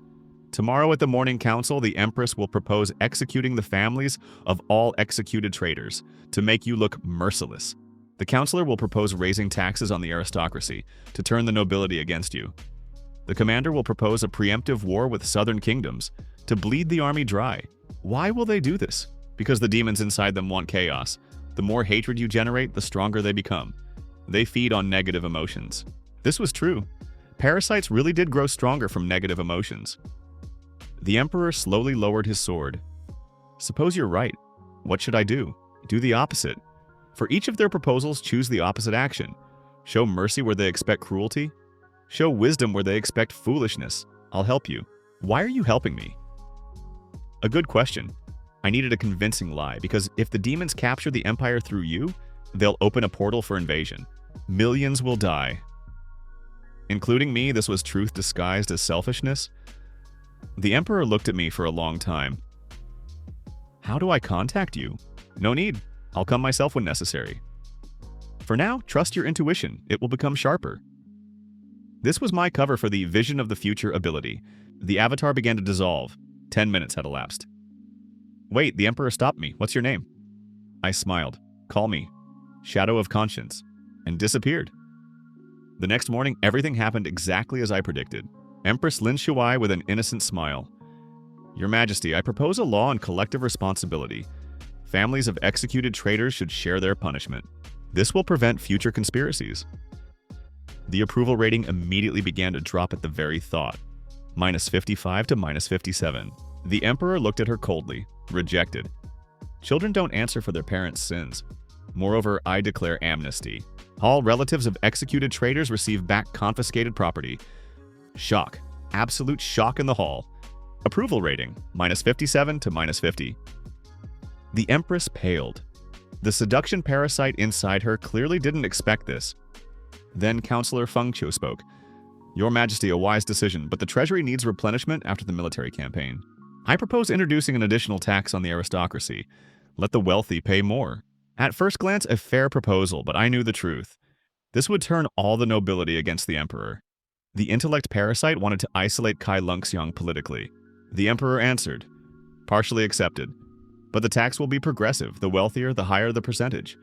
Tomorrow at the morning council, the Empress will propose executing the families of all executed traitors to make you look merciless. The counselor will propose raising taxes on the aristocracy to turn the nobility against you. The commander will propose a preemptive war with southern kingdoms to bleed the army dry. Why will they do this? Because the demons inside them want chaos. The more hatred you generate, the stronger they become. They feed on negative emotions. This was true. Parasites really did grow stronger from negative emotions. The emperor slowly lowered his sword. Suppose you're right. What should I do? Do the opposite. For each of their proposals, choose the opposite action. Show mercy where they expect cruelty. Show wisdom where they expect foolishness. I'll help you. Why are you helping me? A good question. I needed a convincing lie, because if the demons capture the empire through you, they'll open a portal for invasion. Millions will die. Including me, this was truth disguised as selfishness. The emperor looked at me for a long time. How do I contact you? No need. I'll come myself when necessary. For now, trust your intuition. It will become sharper. This was my cover for the Vision of the Future ability. The avatar began to dissolve. 10 minutes had elapsed. Wait, the emperor stopped me. What's your name? I smiled. Call me. Shadow of Conscience. And disappeared. The next morning, everything happened exactly as I predicted. Empress Lin Shuai with an innocent smile. Your Majesty, I propose a law on collective responsibility. Families of executed traitors should share their punishment. This will prevent future conspiracies. The approval rating immediately began to drop at the very thought. -55 to -57. The emperor looked at her coldly, rejected. Children don't answer for their parents' sins. Moreover, I declare amnesty. All relatives of executed traitors receive back confiscated property. Shock. Absolute shock in the hall. Approval rating, -57 to -50. The Empress paled. The seduction parasite inside her clearly didn't expect this. Then Counselor Feng Qiu spoke. Your Majesty, a wise decision, but the treasury needs replenishment after the military campaign. I propose introducing an additional tax on the aristocracy. Let the wealthy pay more. At first glance, a fair proposal, but I knew the truth. This would turn all the nobility against the emperor. The intellect parasite wanted to isolate Kai Lungxiang politically. The emperor answered, partially accepted. But the tax will be progressive. The wealthier, the higher the percentage.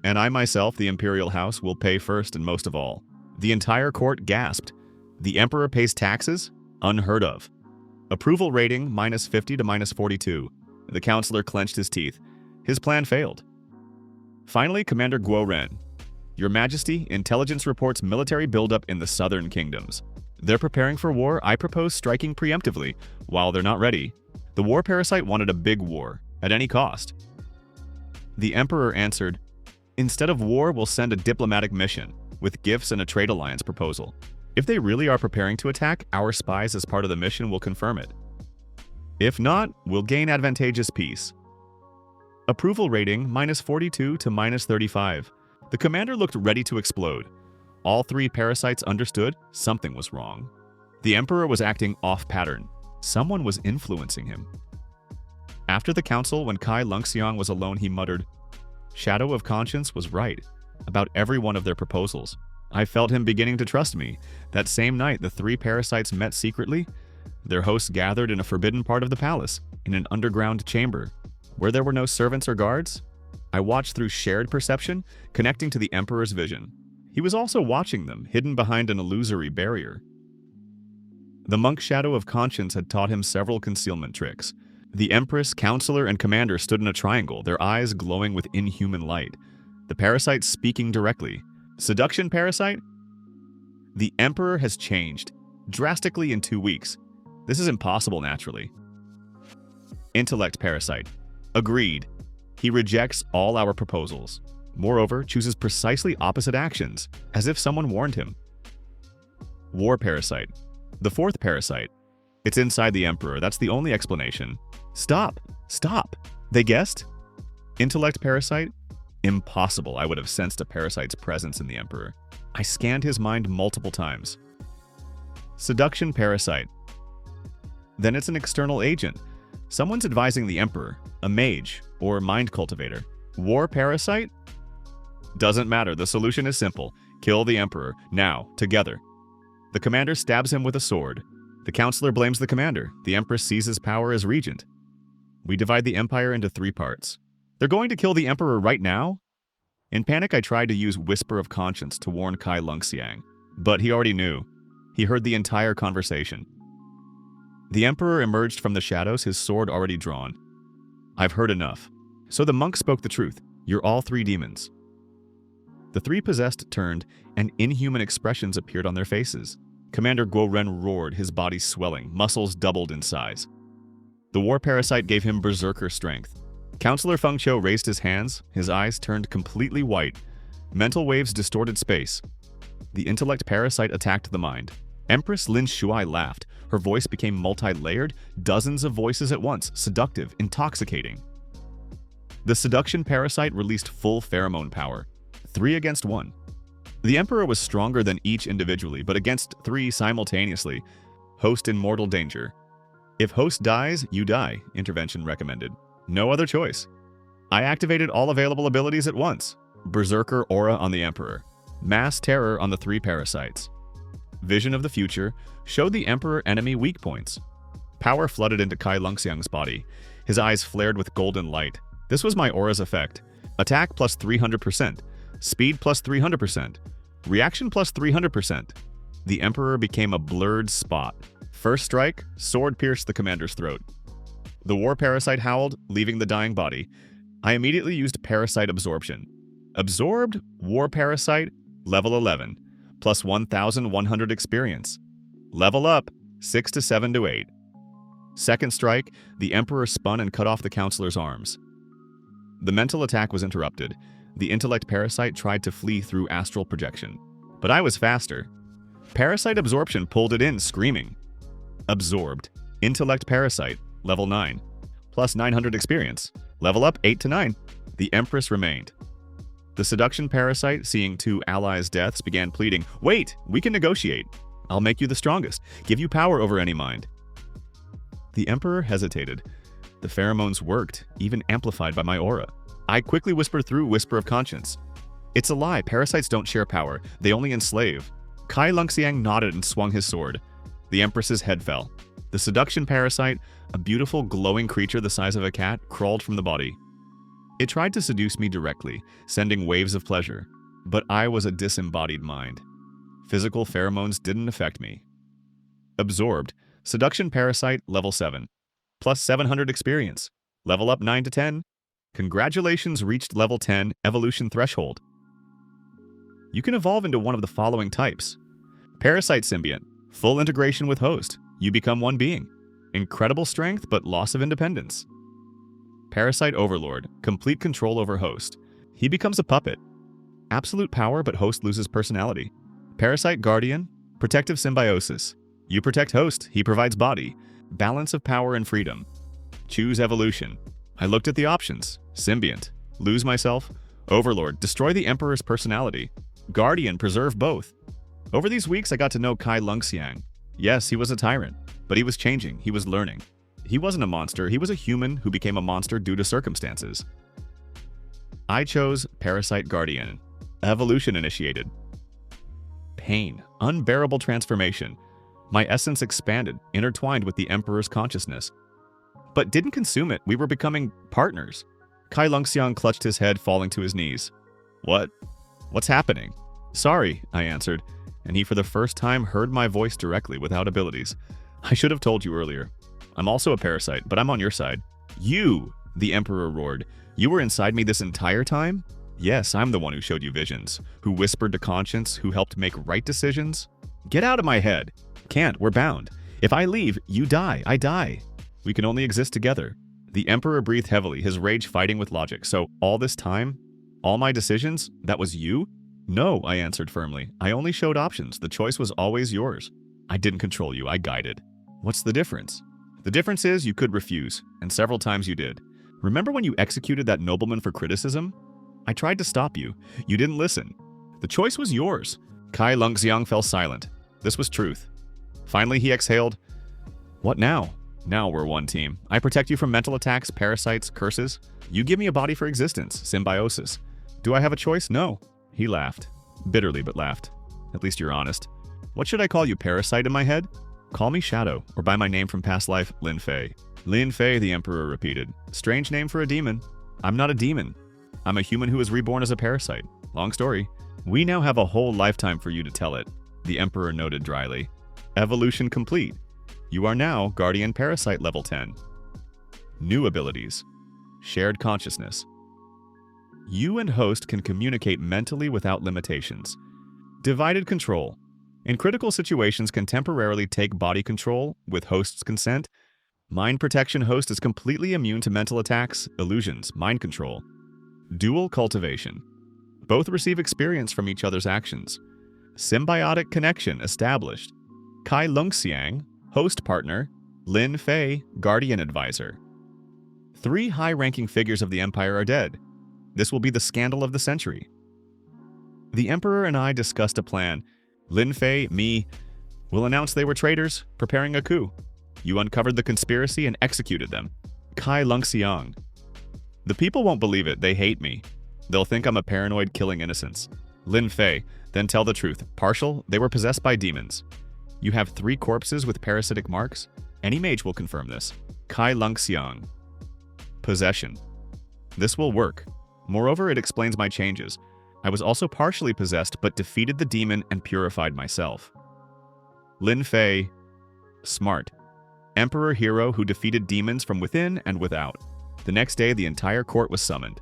And I myself, the imperial house, will pay first and most of all. The entire court gasped. The emperor pays taxes? Unheard of. Approval rating, -50 to -42. The counselor clenched his teeth. His plan failed. Finally, Commander Guo Ren. Your Majesty, intelligence reports military buildup in the southern kingdoms. They're preparing for war. I propose striking preemptively, while they're not ready. The war parasite wanted a big war, at any cost. The emperor answered, instead of war, we'll send a diplomatic mission, with gifts and a trade alliance proposal. If they really are preparing to attack, our spies as part of the mission will confirm it. If not, we'll gain advantageous peace. Approval rating, -42 to -35. The commander looked ready to explode. All three parasites understood something was wrong. The emperor was acting off-pattern. Someone was influencing him. After the council, when Kai Lungxiang was alone, he muttered, Shadow of Conscience was right about every one of their proposals. I felt him beginning to trust me. That same night, the three parasites met secretly. Their hosts gathered in a forbidden part of the palace, in an underground chamber, where there were no servants or guards. I watched through shared perception, connecting to the emperor's vision. He was also watching them, hidden behind an illusory barrier. The monk Shadow of Conscience had taught him several concealment tricks. The empress, counselor, and commander stood in a triangle, their eyes glowing with inhuman light. The parasite speaking directly. Seduction parasite? The emperor has changed, drastically in 2 weeks. This is impossible naturally. Intellect parasite. Agreed. He rejects all our proposals. Moreover, chooses precisely opposite actions, as if someone warned him. War parasite. The fourth parasite. It's inside the emperor. That's the only explanation. Stop! Stop! They guessed? Intellect parasite? Impossible. I would have sensed a parasite's presence in the emperor. I scanned his mind multiple times. Seduction parasite. Then it's an external agent. Someone's advising the emperor, a mage, or mind cultivator. War parasite? Doesn't matter. The solution is simple. Kill the emperor. Now, together. The commander stabs him with a sword. The counselor blames the commander. The empress seizes power as regent. We divide the empire into 3 parts. They're going to kill the emperor right now? In panic, I tried to use Whisper of Conscience to warn Kai Lungxiang, but he already knew. He heard the entire conversation. The emperor emerged from the shadows, his sword already drawn. I've heard enough. So the monk spoke the truth. You're all 3 demons. The 3 possessed turned, and inhuman expressions appeared on their faces. Commander Guo Ren roared, his body swelling, muscles doubled in size. The war parasite gave him berserker strength. Counselor Feng Qiu raised his hands, his eyes turned completely white. Mental waves distorted space. The intellect parasite attacked the mind. Empress Lin Shuai laughed. Her voice became multi-layered, dozens of voices at once, seductive, intoxicating. The seduction parasite released full pheromone power, 3 against 1. The emperor was stronger than each individually, but against 3 simultaneously. Host in mortal danger. If host dies, you die, intervention recommended. No other choice. I activated all available abilities at once. Berserker aura on the emperor. Mass terror on the 3 parasites. Vision of the future showed the emperor enemy weak points. Power flooded into Kai Lungxiang's body. His eyes flared with golden light. This was my aura's effect. Attack plus 300%. Speed plus 300%. Reaction plus 300%. The emperor became a blurred spot. First strike, sword pierced the commander's throat. The war parasite howled, leaving the dying body. I immediately used parasite absorption. Absorbed, war parasite, level 11, plus 1,100 experience. Level up, 6 to 7 to 8. Second strike, the emperor spun and cut off the counselor's arms. The mental attack was interrupted. The intellect parasite tried to flee through astral projection. But I was faster. Parasite absorption pulled it in, screaming. Absorbed. Intellect parasite, level 9. Plus 900 experience. Level up 8 to 9. The empress remained. The seduction parasite, seeing 2 allies' deaths, began pleading, "Wait, we can negotiate. I'll make you the strongest, give you power over any mind." The emperor hesitated. The pheromones worked, even amplified by my aura. I quickly whispered through Whisper of Conscience. It's a lie, parasites don't share power, they only enslave. Kai Lungxiang nodded and swung his sword. The empress's head fell. The seduction parasite, a beautiful glowing creature the size of a cat, crawled from the body. It tried to seduce me directly, sending waves of pleasure. But I was a disembodied mind. Physical pheromones didn't affect me. Absorbed. Seduction parasite, level 7. Plus 700 experience. Level up 9 to 10. Congratulations, reached level 10 evolution threshold. You can evolve into one of the following types. Parasite symbiont. Full integration with host. You become one being. Incredible strength, but loss of independence. Parasite overlord. Complete control over host. He becomes a puppet. Absolute power, but host loses personality. Parasite guardian. Protective symbiosis. You protect host, he provides body. Balance of power and freedom. Choose evolution. I looked at the options. Symbiont. Lose myself. Overlord. Destroy the emperor's personality. Guardian. Preserve both. Over these weeks, I got to know Kai Lungxiang. Yes, he was a tyrant, but he was changing. He was learning. He wasn't a monster. He was a human who became a monster due to circumstances. I chose Parasite Guardian. Evolution initiated. Pain. Unbearable transformation. My essence expanded, intertwined with the Emperor's consciousness. But didn't consume it. We were becoming partners. Kai Lungxiang clutched his head, falling to his knees. What? What's happening? Sorry, I answered, and he for the first time heard my voice directly without abilities. I should have told you earlier. I'm also a parasite, but I'm on your side. You, the Emperor roared. You were inside me this entire time? Yes, I'm the one who showed you visions, who whispered to conscience, who helped make right decisions. Get out of my head. Can't, we're bound. If I leave, you die, I die. We can only exist together. The Emperor breathed heavily, his rage fighting with logic. So all this time, all my decisions, that was you? No, I answered firmly. I only showed options. The choice was always yours. I didn't control you, I guided. What's the difference? The difference is you could refuse, and several times you did. Remember when you executed that nobleman for criticism? I tried to stop you. You didn't listen. The choice was yours. Kai Lungxiang fell silent. This was truth. Finally, he exhaled. What now? Now we're one team. I protect you from mental attacks, parasites, curses. You give me a body for existence, symbiosis. Do I have a choice? No. He laughed. Bitterly, but laughed. At least you're honest. What should I call you, parasite in my head? Call me Shadow, or by my name from past life, Lin Fei. Lin Fei, the Emperor repeated. Strange name for a demon. I'm not a demon. I'm a human who was reborn as a parasite. Long story. We now have a whole lifetime for you to tell it, the Emperor noted dryly. Evolution complete. You are now Guardian Parasite level 10. New abilities. Shared consciousness. You and host can communicate mentally without limitations. Divided control. In critical situations can temporarily take body control with host's consent. Mind protection host is completely immune to mental attacks, illusions, mind control. Dual cultivation. Both receive experience from each other's actions. Symbiotic connection established. Kai Lungxiang, host partner. Lin Fei, guardian advisor. 3 high-ranking figures of the Empire are dead. This will be the scandal of the century. The Emperor and I discussed a plan. Lin Fei, me, will announce they were traitors, preparing a coup. You uncovered the conspiracy and executed them. Kai Lungxiang. The people won't believe it, they hate me. They'll think I'm a paranoid killing innocents. Lin Fei, then tell the truth. Partial, they were possessed by demons. You have 3 corpses with parasitic marks. Any mage will confirm this. Kai Lungxiang. Possession. This will work. Moreover, it explains my changes. I was also partially possessed, but defeated the demon and purified myself. Lin Fei. Smart. Emperor hero who defeated demons from within and without. The next day, the entire court was summoned.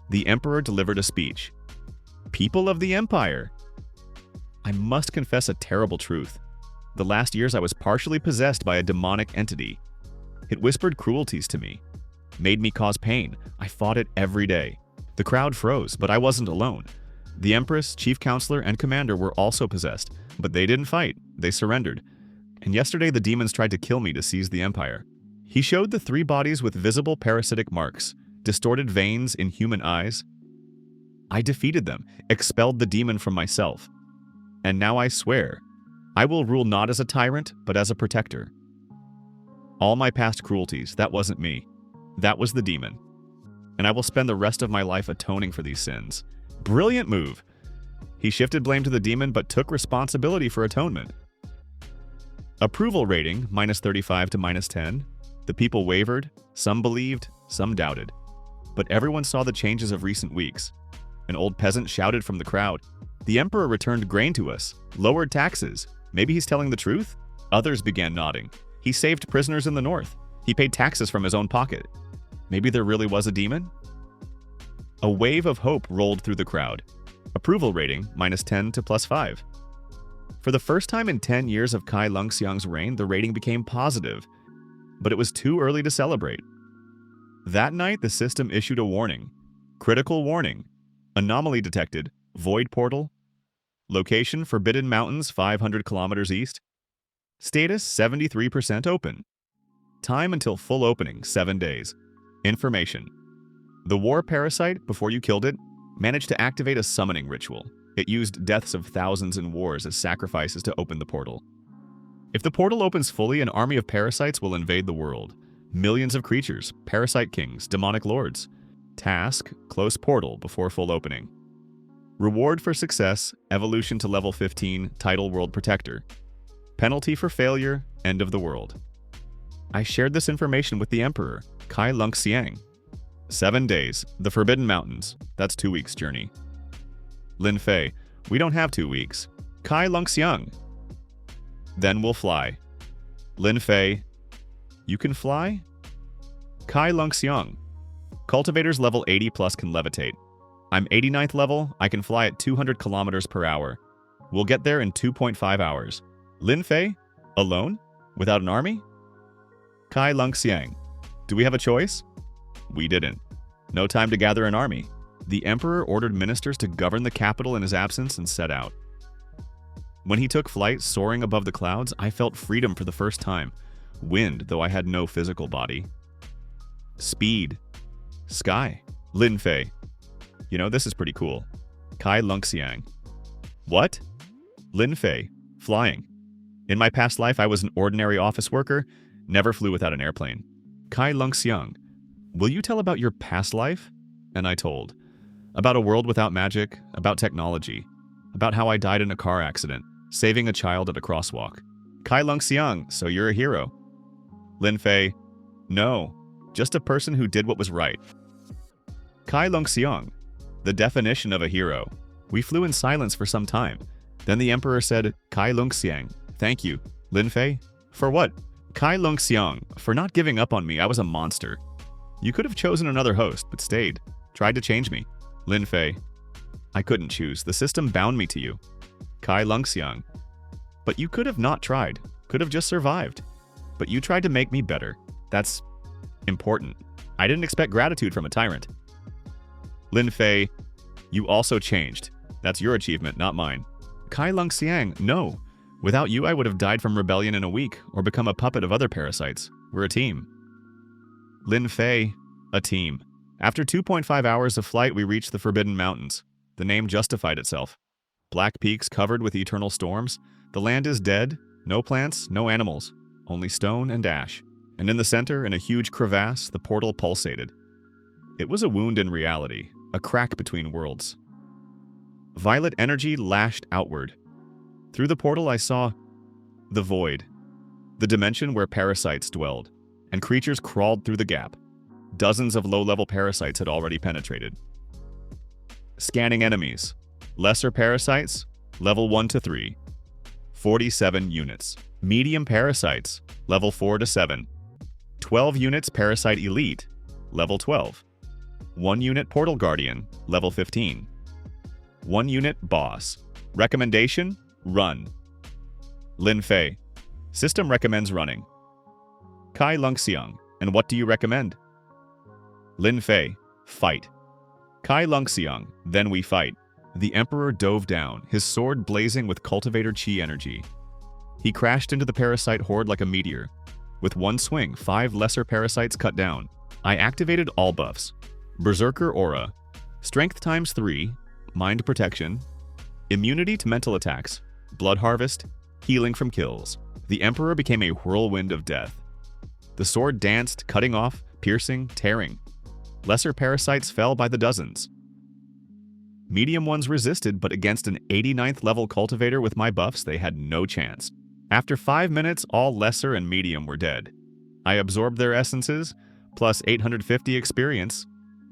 The Emperor delivered a speech. People of the Empire. I must confess a terrible truth. The last years I was partially possessed by a demonic entity. It whispered cruelties to me, made me cause pain. I fought it every day. The crowd froze, but I wasn't alone. The Empress, Chief Counselor, and Commander were also possessed, but they didn't fight. They surrendered. And yesterday the demons tried to kill me to seize the Empire. He showed the 3 bodies with visible parasitic marks, distorted veins in human eyes. I defeated them, expelled the demon from myself. And now I swear, I will rule not as a tyrant, but as a protector. All my past cruelties, that wasn't me. That was the demon. And I will spend the rest of my life atoning for these sins. Brilliant move! He shifted blame to the demon, but took responsibility for atonement. Approval rating, -35 to -10. The people wavered, some believed, some doubted. But everyone saw the changes of recent weeks. An old peasant shouted from the crowd, "The Emperor returned grain to us, lowered taxes. Maybe he's telling the truth?" Others began nodding. He saved prisoners in the north. He paid taxes from his own pocket. Maybe there really was a demon? A wave of hope rolled through the crowd. Approval rating, -10 to +5. For the first time in 10 years of Kai Lungxiang's reign, the rating became positive. But it was too early to celebrate. That night, the system issued a warning. Critical warning. Anomaly detected. Void portal. Location, Forbidden Mountains, 500 kilometers east. Status, 73% open. Time until full opening, 7 days. Information. The war parasite, before you killed it, managed to activate a summoning ritual. It used deaths of thousands in wars as sacrifices to open the portal. If the portal opens fully, an army of parasites will invade the world. Millions of creatures, parasite kings, demonic lords. Task, close portal before full opening. Reward for success, evolution to level 15, title World Protector. Penalty for failure, end of the world. I shared this information with the Emperor, Kai Lungxiang. 7 days, the Forbidden Mountains. That's 2 weeks' journey. Lin Fei, we don't have 2 weeks. Kai Lungxiang. Then we'll fly. Lin Fei, you can fly? Kai Lungxiang. Cultivators level 80 plus can levitate. I'm 89th level, I can fly at 200 kilometers per hour. We'll get there in 2.5 hours. Lin Fei? Alone? Without an army? Kai Lungxiang. Do we have a choice? We didn't. No time to gather an army. The Emperor ordered ministers to govern the capital in his absence and set out. When he took flight, soaring above the clouds, I felt freedom for the first time. Wind, though I had no physical body. Speed. Sky. Lin Fei. You know, this is pretty cool. Kai Lungxiang. What? Lin Fei. Flying. In my past life, I was an ordinary office worker, never flew without an airplane. Kai Lungxiang. Will you tell about your past life? And I told. About a world without magic, about technology, about how I died in a car accident, saving a child at a crosswalk. Kai Lung Xiang, so you're a hero. Lin Fei, no, just a person who did what was right. Kai Lung Xiang, the definition of a hero. We flew in silence for some time. Then the emperor said, Kai Lung Xiang, thank you. Lin Fei, for what? Kai Lung Xiang, for not giving up on me. I was a monster. You could have chosen another host, but stayed. Tried to change me. Lin Fei, I couldn't choose. The system bound me to you. Kai Lung Xiang, but you could have not tried. Could have just survived. But you tried to make me better. That's important. I didn't expect gratitude from a tyrant. Lin Fei, you also changed. That's your achievement, not mine. Kai Lung Xiang, no. Without you, I would have died from rebellion in a week or become a puppet of other parasites. We're a team. Lin Fei, a team. After 2.5 hours of flight, we reached the Forbidden Mountains. The name justified itself. Black peaks covered with eternal storms. The land is dead. No plants, no animals. Only stone and ash. And in the center, in a huge crevasse, the portal pulsated. It was a wound in reality, a crack between worlds. Violet energy lashed outward. Through the portal I saw the void, the dimension where parasites dwelled, and creatures crawled through the gap. Dozens of low-level parasites had already penetrated. Scanning enemies. Lesser parasites, level 1 to 3. 47 units. Medium parasites, level 4 to 7. 12 units parasite elite, level 12. 1 unit portal guardian, level 15. 1 unit boss. Recommendation, run. Lin Fei, system recommends running. Kai Lung Xiang, and what do you recommend? Lin Fei, fight. Kai Lung Xiang, then we fight. The emperor dove down, his sword blazing with cultivator chi energy. He crashed into the parasite horde like a meteor. With one swing, 5 lesser parasites cut down. I activated all buffs. Berserker Aura, Strength times 3, Mind Protection, Immunity to mental attacks, Blood Harvest, Healing from kills. The emperor became a whirlwind of death. The sword danced, cutting off, piercing, tearing. Lesser parasites fell by the dozens. Medium ones resisted, but against an 89th level cultivator with my buffs, they had no chance. After 5 minutes, all lesser and medium were dead. I absorbed their essences, plus 850 experience.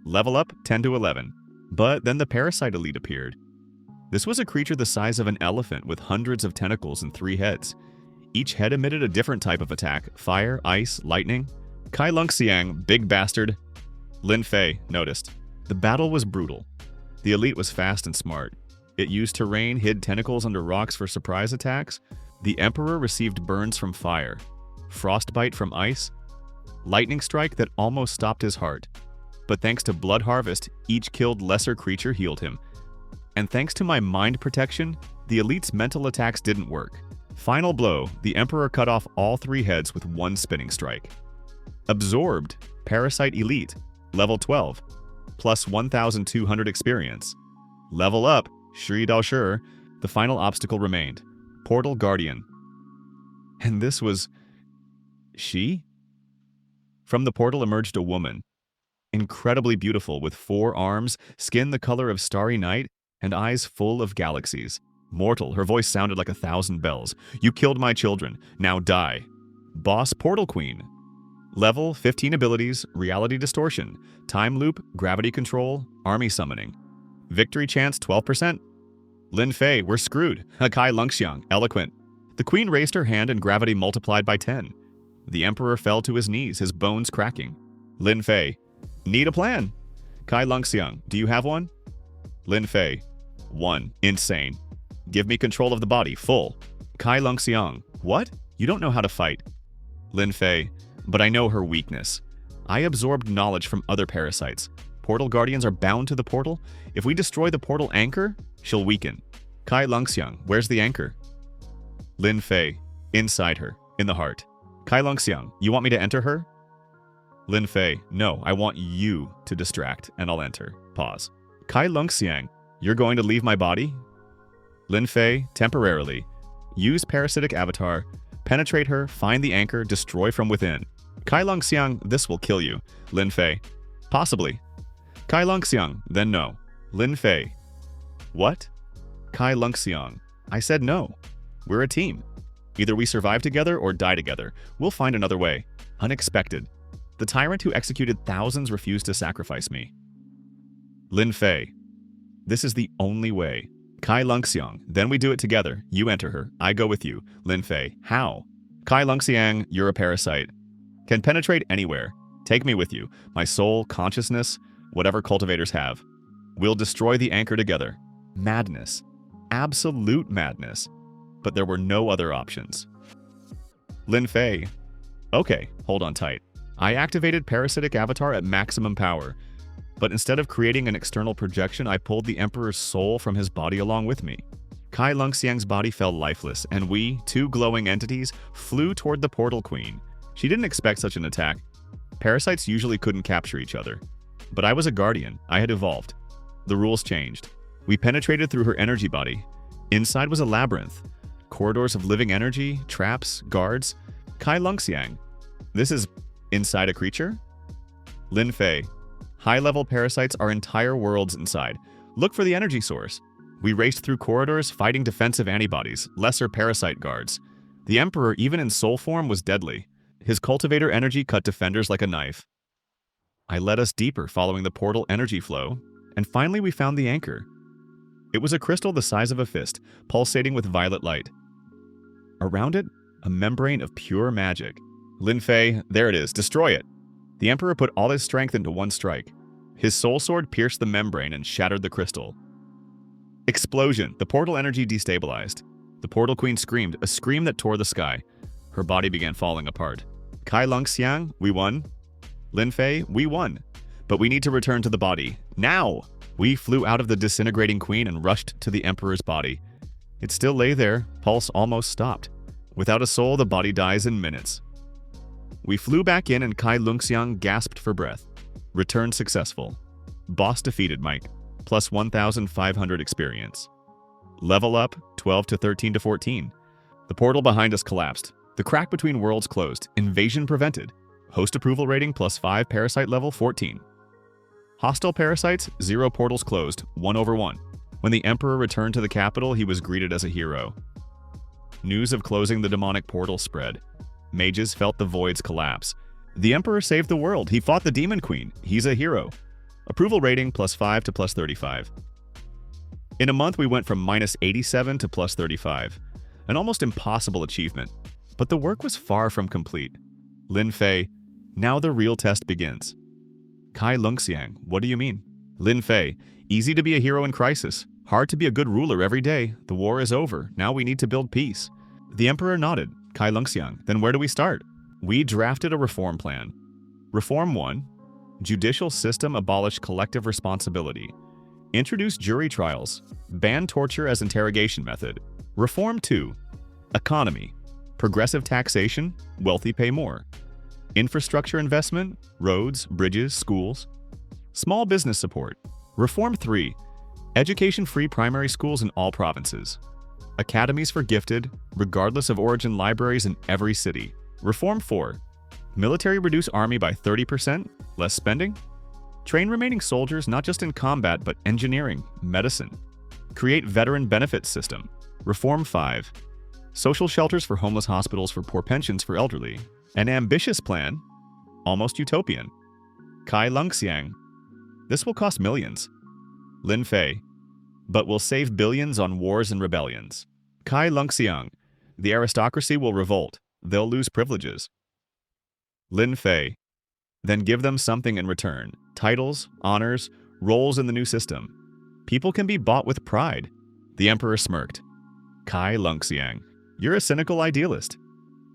Level up 10 to 11. But then the parasite elite appeared. This was a creature the size of an elephant with hundreds of tentacles and 3 heads. Each head emitted a different type of attack: fire, ice, lightning. Kai Lung Xiang, big bastard. Lin Fei noticed. The battle was brutal. The elite was fast and smart. It used terrain, hid tentacles under rocks for surprise attacks. The emperor received burns from fire, frostbite from ice, lightning strike that almost stopped his heart. But thanks to Blood Harvest, each killed lesser creature healed him. And thanks to my mind protection, the elite's mental attacks didn't work. Final blow, the emperor cut off all 3 heads with 1 spinning strike. Absorbed, Parasite Elite, level 12, plus 1,200 experience. Level up, Shri Dao Shi, the final obstacle remained. Portal Guardian. And this was... she? From the portal emerged a woman. Incredibly beautiful, with 4 arms, skin the color of starry night, and eyes full of galaxies. Mortal, her voice sounded like 1,000 bells. You killed my children, now die. Boss Portal Queen. Level, 15 abilities, Reality Distortion, Time Loop, Gravity Control, Army Summoning. Victory chance 12%. Lin Fei, we're screwed. Kai Lung Xiang, eloquent. The queen raised her hand and gravity multiplied by 10. The emperor fell to his knees, his bones cracking. Lin Fei, need a plan. Kai Lung Xiang, do you have one? Lin Fei, 1. Insane. Give me control of the body, full. Kai Lung Xiang, what? You don't know how to fight. Lin Fei, but I know her weakness. I absorbed knowledge from other parasites. Portal guardians are bound to the portal. If we destroy the portal anchor, she'll weaken. Kai Lung Xiang, where's the anchor? Lin Fei, inside her, in the heart. Kai Lung Xiang, you want me to enter her? Lin Fei, no, I want you to distract, and I'll enter. Pause. Kai Lung Xiang, you're going to leave my body? Lin Fei, temporarily. Use parasitic avatar. Penetrate her, find the anchor, destroy from within. Kai Lung Xiang, this will kill you. Lin Fei, possibly. Kai Lung Xiang, then no. Lin Fei, what? Kai Lung Xiang, I said no. We're a team. Either we survive together or die together. We'll find another way. Unexpected. The tyrant who executed thousands refused to sacrifice me. Lin Fei. This is the only way. Kai Lungxiang. Then we do it together. You enter her. I go with you. Lin Fei. How? Kai Lungxiang, you're a parasite. Can penetrate anywhere. Take me with you. My soul, consciousness, whatever cultivators have. We'll destroy the anchor together. Madness. Absolute madness. But there were no other options. Lin Fei. Okay, hold on tight. I activated parasitic avatar at maximum power. But instead of creating an external projection, I pulled the Emperor's soul from his body along with me. Kai Lungxiang's body fell lifeless, and we, two glowing entities, flew toward the Portal Queen. She didn't expect such an attack. Parasites usually couldn't capture each other. But I was a guardian. I had evolved. The rules changed. We penetrated through her energy body. Inside was a labyrinth. Corridors of living energy, traps, guards. Kai Lungxiang. This is inside a creature? Lin Fei. High-level parasites are entire worlds inside. Look for the energy source. We raced through corridors, fighting defensive antibodies, lesser parasite guards. The Emperor, even in soul form, was deadly. His cultivator energy cut defenders like a knife. I led us deeper, following the portal energy flow, and finally we found the anchor. It was a crystal the size of a fist, pulsating with violet light. Around it, a membrane of pure magic. Lin Fei, there it is, destroy it. The Emperor put all his strength into one strike. His soul sword pierced the membrane and shattered the crystal. Explosion! The portal energy destabilized. The Portal Queen screamed, a scream that tore the sky. Her body began falling apart. Kai Lungxiang, we won. Lin Fei, we won. But we need to return to the body. Now! We flew out of the disintegrating queen and rushed to the Emperor's body. It still lay there, pulse almost stopped. Without a soul, the body dies in minutes. We flew back in and Kai Lungxiang gasped for breath. Return successful. Boss defeated, Mike. Plus 1,500 experience. Level up, 12 to 13 to 14. The portal behind us collapsed. The crack between worlds closed. Invasion prevented. Host approval rating plus 5, parasite level 14. Hostile parasites, 0 portals closed, 1/1. When the Emperor returned to the capital, he was greeted as a hero. News of closing the demonic portal spread. Mages felt the void's collapse. The Emperor saved the world. He fought the Demon Queen. He's a hero. Approval rating plus 5 to plus 35. In a month, we went from minus 87 to plus 35. An almost impossible achievement. But the work was far from complete. Lin Fei, now the real test begins. Kai Lungxiang, what do you mean? Lin Fei, easy to be a hero in crisis. Hard to be a good ruler every day. The war is over. Now we need to build peace. The Emperor nodded. Kai Lungxiang, then where do we start? We drafted a reform plan. Reform 1. Judicial system abolish collective responsibility. Introduce jury trials. Ban torture as interrogation method. Reform 2. Economy. Progressive taxation. Wealthy pay more. Infrastructure investment. Roads, bridges, schools. Small business support. Reform 3. Education-free primary schools in all provinces. Academies for gifted, regardless of origin libraries in every city. Reform 4. Military reduce army by 30%, less spending. Train remaining soldiers not just in combat but engineering, medicine. Create veteran benefits system. Reform 5. Social shelters for homeless, hospitals for poor, pensions for elderly. An ambitious plan, almost utopian. Kai Lungxiang. This will cost millions. Lin Fei. But will save billions on wars and rebellions. Kai Lungxiang. The aristocracy will revolt. They'll lose privileges. Lin Fei. Then give them something in return. Titles, honors, roles in the new system. People can be bought with pride. The Emperor smirked. Kai Lungxiang. You're a cynical idealist.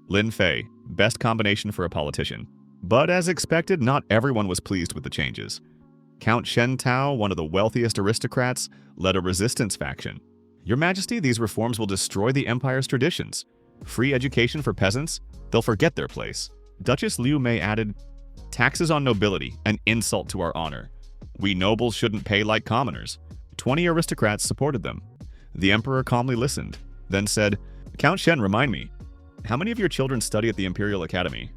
Lin Fei. Best combination for a politician. But as expected, not everyone was pleased with the changes. Count Shen Tao, one of the wealthiest aristocrats, led a resistance faction. Your Majesty, these reforms will destroy the Empire's traditions. Free education for peasants? They'll forget their place. Duchess Liu Mei added, taxes on nobility, an insult to our honor. We nobles shouldn't pay like commoners. 20 aristocrats supported them. The Emperor calmly listened, then said, Count Shen, remind me, how many of your children study at the Imperial Academy?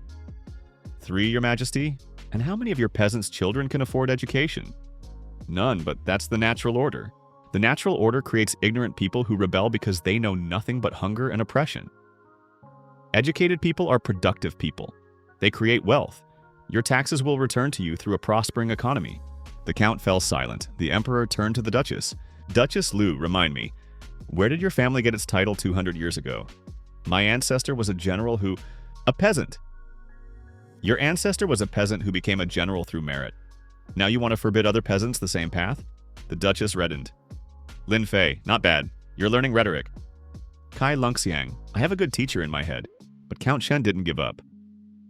3, Your Majesty. And how many of your peasants' children can afford education? None, but that's the natural order. The natural order creates ignorant people who rebel because they know nothing but hunger and oppression. Educated people are productive people. They create wealth. Your taxes will return to you through a prospering economy. The count fell silent. The emperor turned to the duchess. Duchess Lu, remind me, where did your family get its title 200 years ago? My ancestor was a general who... A peasant. Your ancestor was a peasant who became a general through merit. Now you want to forbid other peasants the same path? The duchess reddened. Lin Fei, not bad. You're learning rhetoric. Kai Lungxiang, I have a good teacher in my head. But Count Shen didn't give up.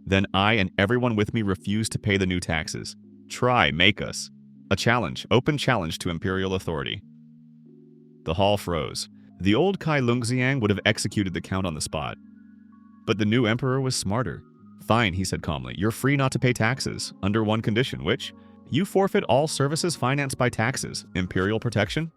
Then I and everyone with me refused to pay the new taxes. Try, make us. A challenge, open challenge to imperial authority. The hall froze. The old Kai Lungxiang would have executed the count on the spot. But the new emperor was smarter. Fine, he said calmly. You're free not to pay taxes, under one condition, which? You forfeit all services financed by taxes. Imperial protection?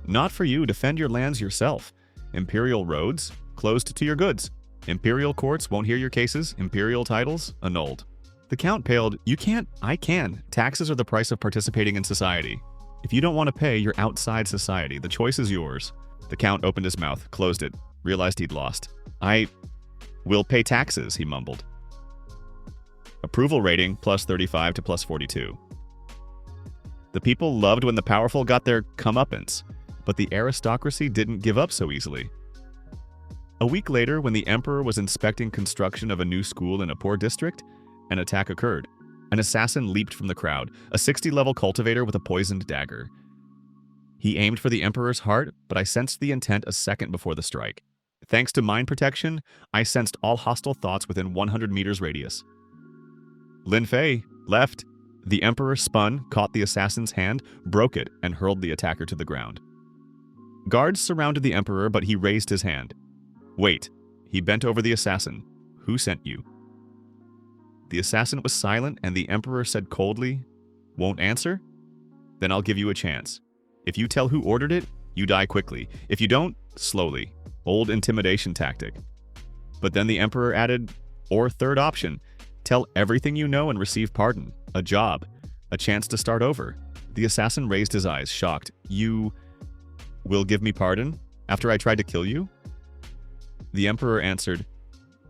Not for you, defend your lands yourself. Imperial roads? Closed to your goods. Imperial courts won't hear your cases. Imperial titles? Annulled. The count paled. You can't. I can. Taxes are the price of participating in society. If you don't want to pay, you're outside society. The choice is yours. The count opened his mouth, closed it, realized he'd lost. I will pay taxes, he mumbled. Approval rating, plus 35 to plus 42. The people loved when the powerful got their comeuppance, but the aristocracy didn't give up so easily. A week later, when the emperor was inspecting construction of a new school in a poor district, an attack occurred. An assassin leaped from the crowd, a 60-level cultivator with a poisoned dagger. He aimed for the emperor's heart, but I sensed the intent a second before the strike. Thanks to mind protection, I sensed all hostile thoughts within 100 meters radius. Lin Fei, left. The emperor spun, caught the assassin's hand, broke it, and hurled the attacker to the ground. Guards surrounded the emperor, but he raised his hand. Wait. He bent over the assassin. Who sent you? The assassin was silent, and the emperor said coldly, Won't answer? Then I'll give you a chance. If you tell who ordered it, you die quickly. If you don't, slowly. Old intimidation tactic. But then the emperor added, or third option, tell everything you know and receive pardon. A job. A chance to start over. The assassin raised his eyes, shocked. You will give me pardon? After I tried to kill you? The emperor answered,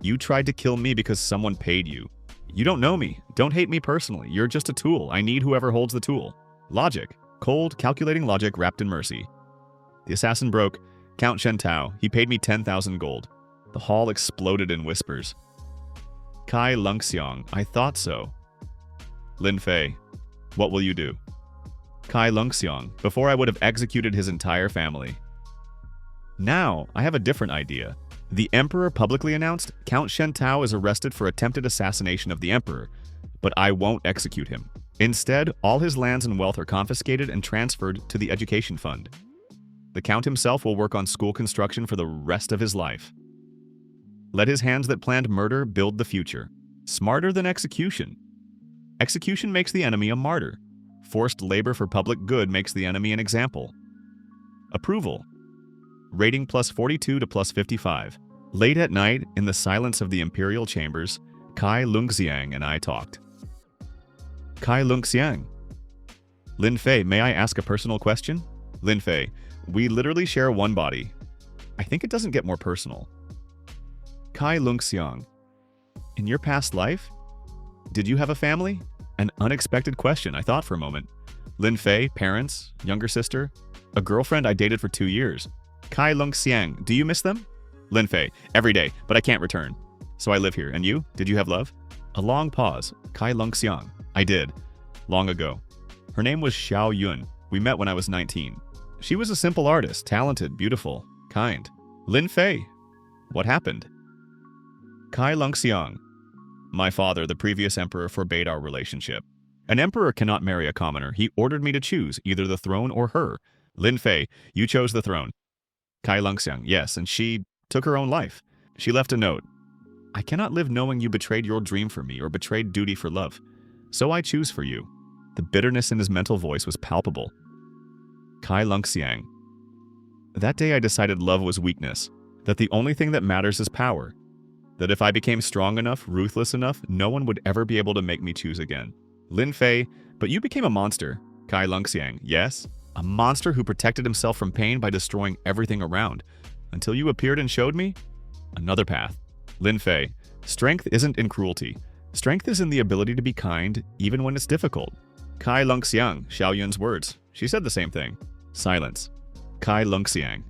You tried to kill me because someone paid you. You don't know me. Don't hate me personally. You're just a tool. I need whoever holds the tool. Logic. Cold, calculating logic wrapped in mercy. The assassin broke. Count Shen Tao. He paid me 10,000 gold. The hall exploded in whispers. Kai Lungxiang. I thought so. Lin Fei. What will you do? Kai Lungxiang. Before I would have executed his entire family. Now, I have a different idea. The emperor publicly announced Count Shen Tao is arrested for attempted assassination of the emperor, but I won't execute him. Instead, all his lands and wealth are confiscated and transferred to the education fund. The count himself will work on school construction for the rest of his life. Let his hands that planned murder build the future. Smarter than execution. Execution makes the enemy a martyr. Forced labor for public good makes the enemy an example. Approval. Rating plus 42 to plus 55. Late at night, in the silence of the imperial chambers, Kai Lungxiang and I talked. Kai Lungxiang. Lin Fei, may I ask a personal question? Lin Fei, we literally share one body. I think it doesn't get more personal. Kai Lungxiang. In your past life? Did you have a family? An unexpected question, I thought for a moment. Lin Fei, parents, younger sister, a girlfriend I dated for 2 years. Kai Lungxiang, do you miss them? Lin Fei, every day, but I can't return. So I live here. And you? Did you have love? A long pause. Kai Lungxiang. I did. Long ago. Her name was Xiao Yun. We met when I was 19. She was a simple artist, talented, beautiful, kind. Lin Fei. What happened? Kai Lungxiang. My father, the previous emperor, forbade our relationship. An emperor cannot marry a commoner. He ordered me to choose either the throne or her. Lin Fei, you chose the throne. Kai Lungxiang, yes, and she took her own life. She left a note. I cannot live knowing you betrayed your dream for me or betrayed duty for love. So I choose for you. The bitterness in his mental voice was palpable. Kai Lungxiang. That day I decided love was weakness, that the only thing that matters is power, that if I became strong enough, ruthless enough, no one would ever be able to make me choose again. Lin Fei, but you became a monster. Kai Lungxiang, yes? A monster who protected himself from pain by destroying everything around. Until you appeared and showed me another path. Lin Fei, strength isn't in cruelty. Strength is in the ability to be kind, even when it's difficult. Kai Lungxiang, Xiao Yun's words. She said the same thing. Silence. Kai Lungxiang.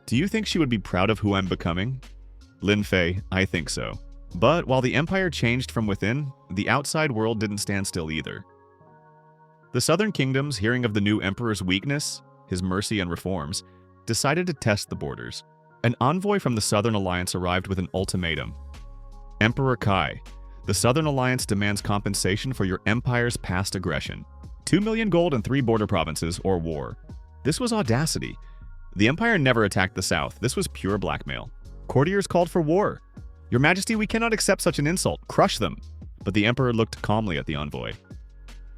Do you think she would be proud of who I'm becoming? Lin Fei, I think so. But while the empire changed from within, the outside world didn't stand still either. The southern kingdoms, hearing of the new emperor's weakness, his mercy and reforms, decided to test the borders. An envoy from the Southern Alliance arrived with an ultimatum. Emperor Kai, the Southern Alliance demands compensation for your empire's past aggression. 2 million gold and 3 border provinces, or war. This was audacity. The empire never attacked the south. This was pure blackmail. Courtiers called for war. Your Majesty, we cannot accept such an insult. Crush them. But the emperor looked calmly at the envoy.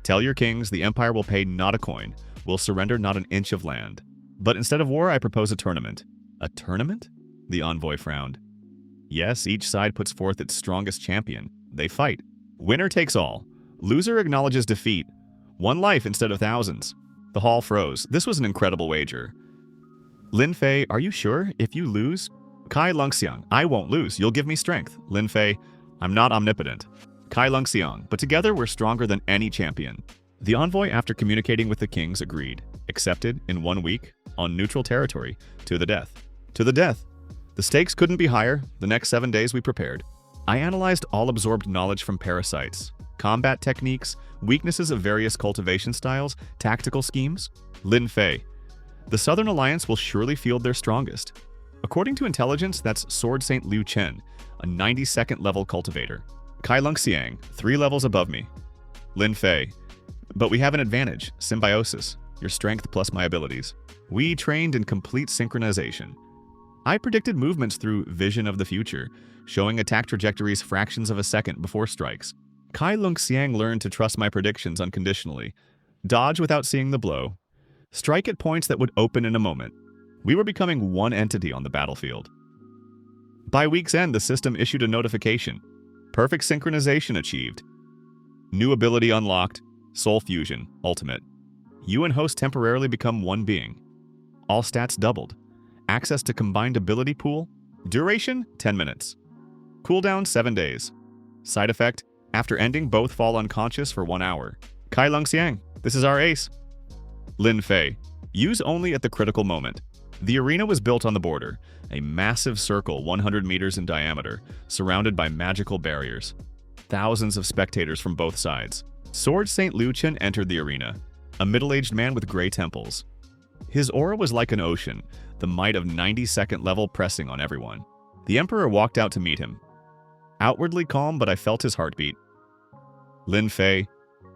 Tell your kings the empire will pay not a coin, will surrender not an inch of land. But instead of war, I propose a tournament. A tournament? The envoy frowned. Yes, each side puts forth its strongest champion. They fight. Winner takes all. Loser acknowledges defeat. 1 life instead of thousands. The hall froze. This was an incredible wager. Lin Fei, are you sure? If you lose? Kai Lungxiang, I won't lose. You'll give me strength. Lin Fei, I'm not omnipotent. Kai Lungxiang, but together we're stronger than any champion. The envoy, after communicating with the kings, agreed. Accepted in 1 week, on neutral territory, to the death. To the death. The stakes couldn't be higher. The next 7 days we prepared. I analyzed all absorbed knowledge from parasites, combat techniques, weaknesses of various cultivation styles, tactical schemes. Lin Fei. The Southern Alliance will surely field their strongest. According to intelligence, that's Sword Saint Liu Chen, a 92nd level cultivator. Kai Lungxiang, 3 levels above me. Lin Fei. But we have an advantage, symbiosis, your strength plus my abilities. We trained in complete synchronization. I predicted movements through vision of the future, showing attack trajectories fractions of a second before strikes. Kai Lungxiang learned to trust my predictions unconditionally, dodge without seeing the blow, strike at points that would open in a moment. We were becoming one entity on the battlefield. By week's end, the system issued a notification. Perfect synchronization achieved. New ability unlocked. Soul Fusion, Ultimate. You and host temporarily become one being. All stats doubled. Access to combined ability pool. Duration, 10 minutes. Cooldown, 7 days. Side effect, after ending, both fall unconscious for 1 hour. Kai Lungxiang, this is our ace. Lin Fei, use only at the critical moment. The arena was built on the border, a massive circle 100 meters in diameter, surrounded by magical barriers. Thousands of spectators from both sides. Sword Saint Liu Chen entered the arena, a middle-aged man with gray temples. His aura was like an ocean, the might of 92nd level pressing on everyone. The emperor walked out to meet him. Outwardly calm, but I felt his heartbeat. Lin Fei,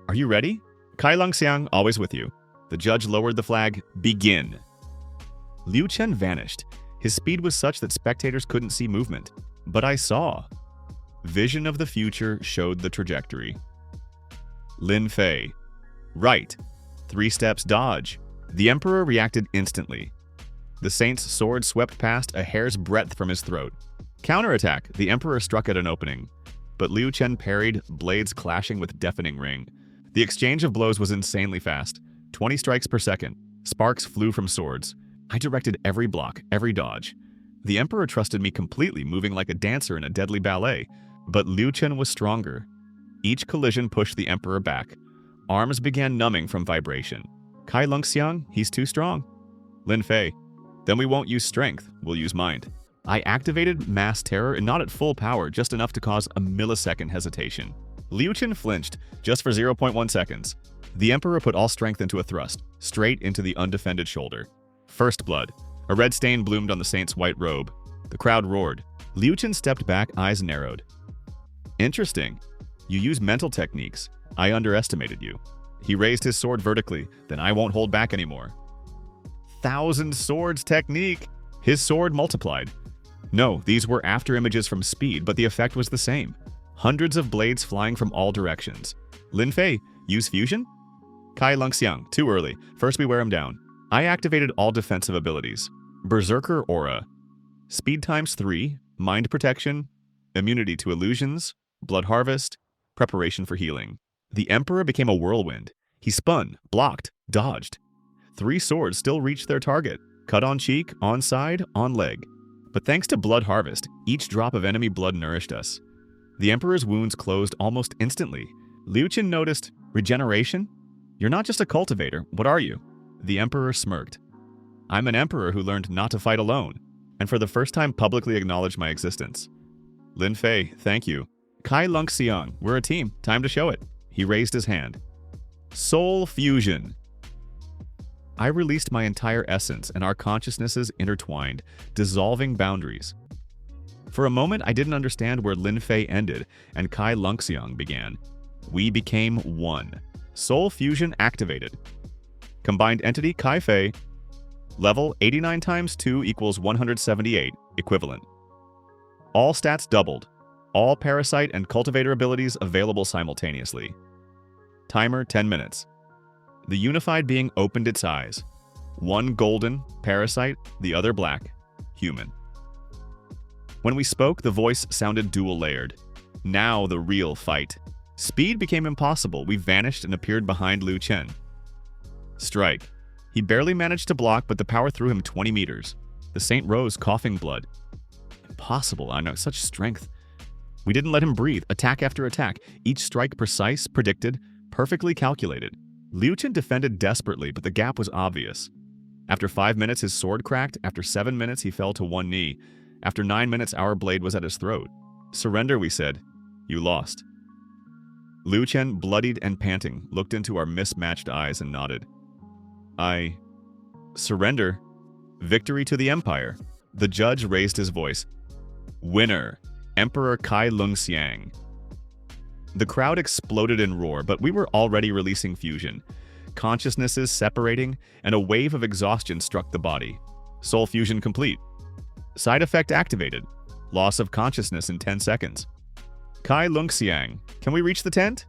are you ready? Kai Lungxiang, always with you. The judge lowered the flag. Begin. Liu Chen vanished. His speed was such that spectators couldn't see movement. But I saw. Vision of the future showed the trajectory. Lin Fei. Right. 3 steps dodge. The emperor reacted instantly. The saint's sword swept past a hair's breadth from his throat. Counterattack. The emperor struck at an opening. But Liu Chen parried, blades clashing with deafening ring. The exchange of blows was insanely fast. 20 strikes per second. Sparks flew from swords. I directed every block, every dodge. The emperor trusted me completely, moving like a dancer in a deadly ballet. But Liu Chen was stronger. Each collision pushed the emperor back. Arms began numbing from vibration. Kai Lungxiang, he's too strong. Lin Fei, then we won't use strength, we'll use mind. I activated mass terror, and not at full power, just enough to cause a millisecond hesitation. Liu Chen flinched, just for 0.1 seconds. The emperor put all strength into a thrust, straight into the undefended shoulder. First blood. A red stain bloomed on the saint's white robe. The crowd roared. Liu Chen stepped back, eyes narrowed. Interesting. You use mental techniques. I underestimated you. He raised his sword vertically. Then I won't hold back anymore. 1,000 swords technique. His sword multiplied. No, these were after images from speed, but the effect was the same. Hundreds of blades flying from all directions. Lin Fei, use fusion? Kai Lungxiang, too early. First we wear him down. I activated all defensive abilities. Berserker Aura. Speed times 3, mind protection, immunity to illusions, blood harvest, preparation for healing. The emperor became a whirlwind. He spun, blocked, dodged. 3 swords still reached their target. Cut on cheek, on side, on leg. But thanks to Blood Harvest, each drop of enemy blood nourished us. The Emperor's wounds closed almost instantly. Liu Chen noticed, "Regeneration? You're not just a cultivator, what are you?" The Emperor smirked. "I'm an Emperor who learned not to fight alone, and for the first time publicly acknowledged my existence." "Lin Fei, thank you." "Kai Lung Xiang, we're a team, time to show it." He raised his hand. "Soul Fusion." I released my entire essence and our consciousnesses intertwined, dissolving boundaries. For a moment, I didn't understand where Lin Fei ended and Kai Lung Xiang began. We became one. Soul Fusion activated. Combined entity Kai Fei. Level 89 times 2 equals 178, equivalent. All stats doubled. All parasite and cultivator abilities available simultaneously. Timer 10 minutes. The unified being opened its eyes. One golden, parasite, the other black, human. When we spoke, the voice sounded dual-layered. Now the real fight. Speed became impossible. We vanished and appeared behind Liu Chen. Strike. He barely managed to block, but the power threw him 20 meters. The Saint rose, coughing blood. Impossible, I know, such strength. We didn't let him breathe, attack after attack, each strike precise, predicted, perfectly calculated. Liu Chen defended desperately, but the gap was obvious. After 5 minutes, his sword cracked. After 7 minutes, he fell to one knee. After 9 minutes, our blade was at his throat. "Surrender," we said. "You lost." Liu Chen, bloodied and panting, looked into our mismatched eyes and nodded. "I surrender. Victory to the Empire." The judge raised his voice. "Winner, Emperor Kai Lung Xiang." The crowd exploded in roar, but we were already releasing fusion. Consciousnesses separating, and a wave of exhaustion struck the body. Soul fusion complete. Side effect activated. Loss of consciousness in 10 seconds. Kai Lung Xiang, can we reach the tent?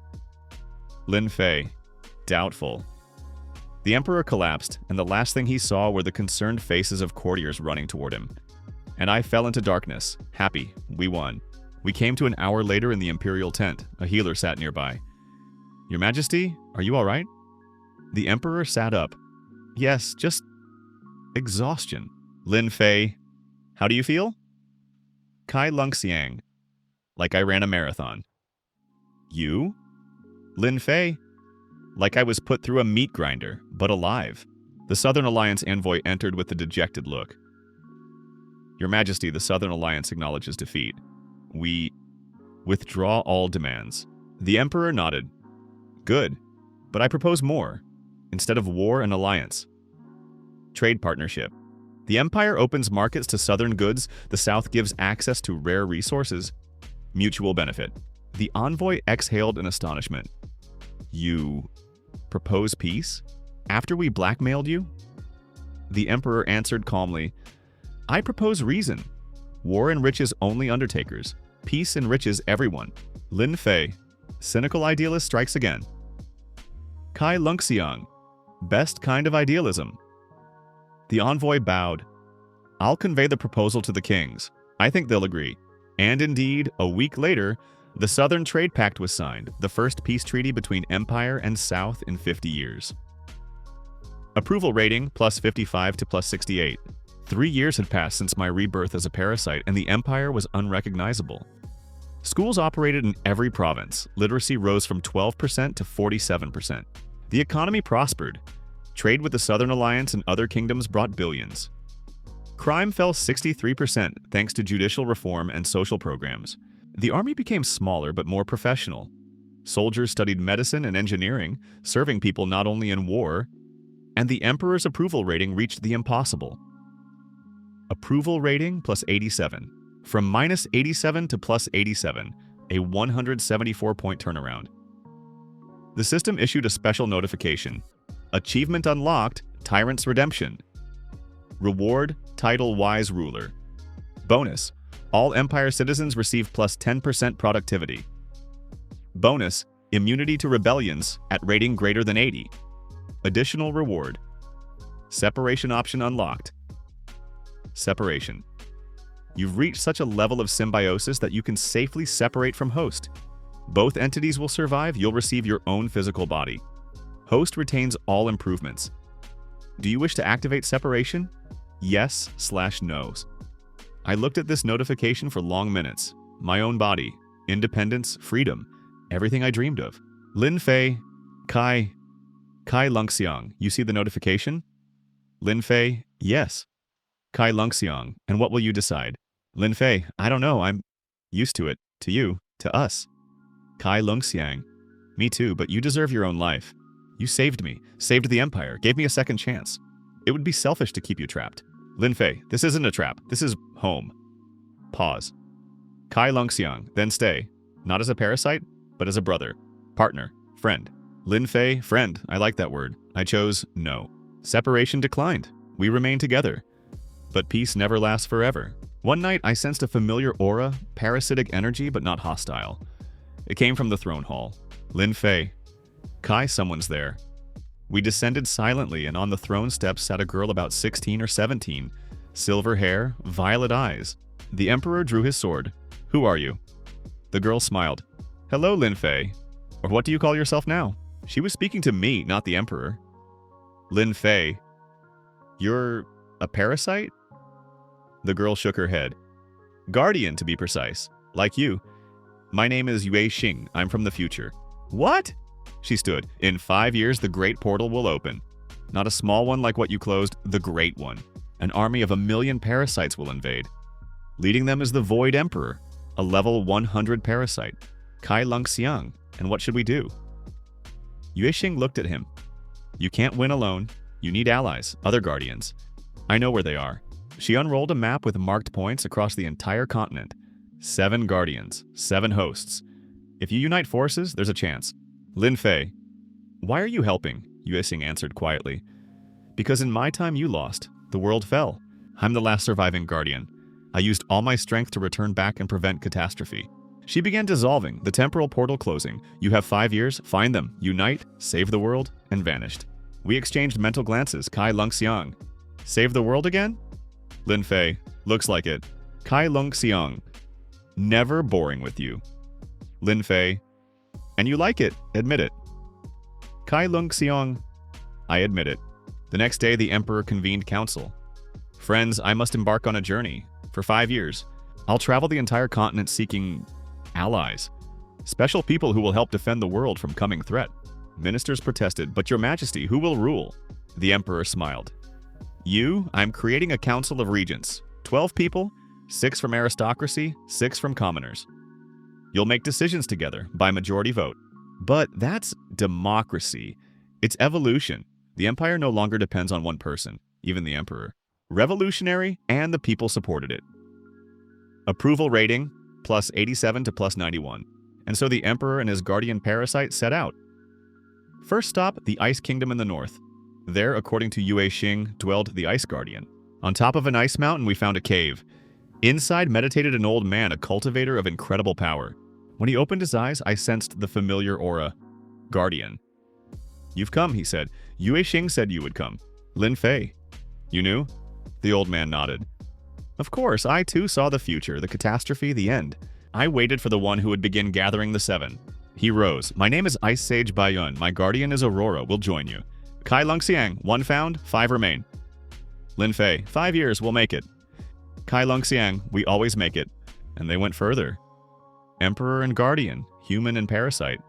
Lin Fei, doubtful. The Emperor collapsed, and the last thing he saw were the concerned faces of courtiers running toward him. And I fell into darkness, happy, we won. We came to an hour later in the Imperial tent. A healer sat nearby. "Your Majesty, are you all right?" The Emperor sat up. "Yes, just exhaustion." Lin Fei, how do you feel? Kai Lung Xiang, like I ran a marathon. You? Lin Fei, like I was put through a meat grinder, but alive. The Southern Alliance envoy entered with a dejected look. "Your Majesty, the Southern Alliance acknowledges defeat. We withdraw all demands." The Emperor nodded. "Good, but I propose more. Instead of war, an alliance. Trade partnership. The Empire opens markets to Southern goods, the South gives access to rare resources. Mutual benefit." The envoy exhaled in astonishment. "You propose peace? After we blackmailed you?" The Emperor answered calmly, "I propose reason. War enriches only undertakers. Peace enriches everyone." Lin Fei, cynical idealist strikes again. Kai Lung Xiang, best kind of idealism. The envoy bowed. "I'll convey the proposal to the kings. I think they'll agree." And indeed, a week later, the Southern Trade Pact was signed, the first peace treaty between Empire and South in 50 years. Approval rating, plus 55 to plus 68. 3 years had passed since my rebirth as a parasite, and the Empire was unrecognizable. Schools operated in every province. Literacy rose from 12% to 47%. The economy prospered. Trade with the Southern Alliance and other kingdoms brought billions. Crime fell 63% thanks to judicial reform and social programs. The army became smaller but more professional. Soldiers studied medicine and engineering, serving people not only in war, and the Emperor's approval rating reached the impossible. Approval rating plus 87. From minus 87 to plus 87, a 174-point turnaround. The system issued a special notification. Achievement unlocked, Tyrant's Redemption. Reward, Title Wise Ruler. Bonus, all Empire citizens receive plus 10% productivity. Bonus, immunity to rebellions at rating greater than 80. Additional reward. Separation option unlocked. Separation. You've reached such a level of symbiosis that you can safely separate from host. Both entities will survive, you'll receive your own physical body. Host retains all improvements. Do you wish to activate separation? Yes/no. I looked at this notification for long minutes. My own body, independence, freedom, everything I dreamed of. Lin Fei, Kai Lungxiang, you see the notification? Lin Fei, yes. Kai Lungxiang, and what will you decide? Lin Fei, I don't know, I'm used to it, to you, to us. Kai Lungxiang, me too, but you deserve your own life. You saved me, saved the Empire, gave me a second chance. It would be selfish to keep you trapped. Lin Fei, this isn't a trap, this is home. Pause. Kai Lungxiang, then stay, not as a parasite, but as a brother, partner, friend. Lin Fei, friend, I like that word. I chose no. Separation declined. We remain together. But peace never lasts forever. One night, I sensed a familiar aura, parasitic energy, but not hostile. It came from the throne hall. Lin Fei. Kai, someone's there. We descended silently, and on the throne steps sat a girl about 16 or 17. Silver hair, violet eyes. The emperor drew his sword. Who are you? The girl smiled. Hello, Lin Fei. Or what do you call yourself now? She was speaking to me, not the emperor. Lin Fei. You're a parasite? The girl shook her head. Guardian, to be precise. Like you. My name is Yue Xing. I'm from the future. What? She stood. In 5 years, the Great Portal will open. Not a small one like what you closed, the Great One. An army of 1 million parasites will invade. Leading them is the Void Emperor, a level 100 parasite. Kai Lungxiang. And what should we do? Yue Xing looked at him. You can't win alone. You need allies, other guardians. I know where they are. She unrolled a map with marked points across the entire continent. 7 guardians, 7 hosts. If you unite forces, there's a chance. Lin Fei. Why are you helping? Yue Xing answered quietly. Because in my time you lost. The world fell. I'm the last surviving guardian. I used all my strength to return back and prevent catastrophe. She began dissolving, the temporal portal closing. You have 5 years, find them, unite, save the world, and vanished. We exchanged mental glances, Kai Lungxiang. Save the world again? Lin Fei. Looks like it. Kai Lungxiang. Never boring with you. Lin Fei. And you like it, admit it. Kai Lungxiang. I admit it. The next day, the emperor convened council. Friends, I must embark on a journey. For 5 years. I'll travel the entire continent seeking allies. Special people who will help defend the world from coming threat. Ministers protested, but your majesty, who will rule? The emperor smiled. You, I'm creating a council of regents. 12 people, 6 from aristocracy, 6 from commoners. You'll make decisions together by majority vote. But that's democracy. It's evolution. The empire no longer depends on one person, even the emperor. Revolutionary, and the people supported it. Approval rating, plus 87 to plus 91. And so the emperor and his guardian parasite set out. First stop, the Ice Kingdom in the north. There, according to Yue Xing, dwelled the Ice Guardian. On top of an ice mountain, we found a cave. Inside meditated an old man, a cultivator of incredible power. When he opened his eyes, I sensed the familiar aura. Guardian. You've come, he said. Yue Xing said you would come. Lin Fei. You knew? The old man nodded. Of course, I too saw the future, the catastrophe, the end. I waited for the one who would begin gathering the 7. He rose. My name is Ice Sage Baiyun. My guardian is Aurora. We'll join you. Kai Lungxiang. 1 found, 5 remain. Lin Fei. 5 years. We'll make it. Kai Lungxiang. We always make it. And they went further. Emperor and guardian. Human and parasite.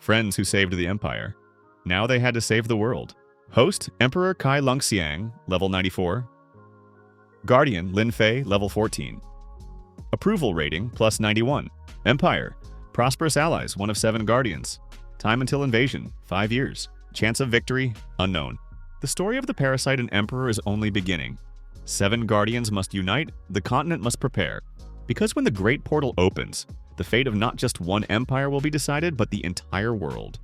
Friends who saved the empire. Now they had to save the world. Host. Emperor Kai Lungxiang. Level 94. Guardian, Lin Fei, level 14. Approval rating, plus 91. Empire, prosperous allies, 1 of 7 guardians. Time until invasion, 5 years. Chance of victory, unknown. The story of the parasite and emperor is only beginning. 7 guardians must unite, the continent must prepare. Because when the Great Portal opens, the fate of not just one empire will be decided, but the entire world.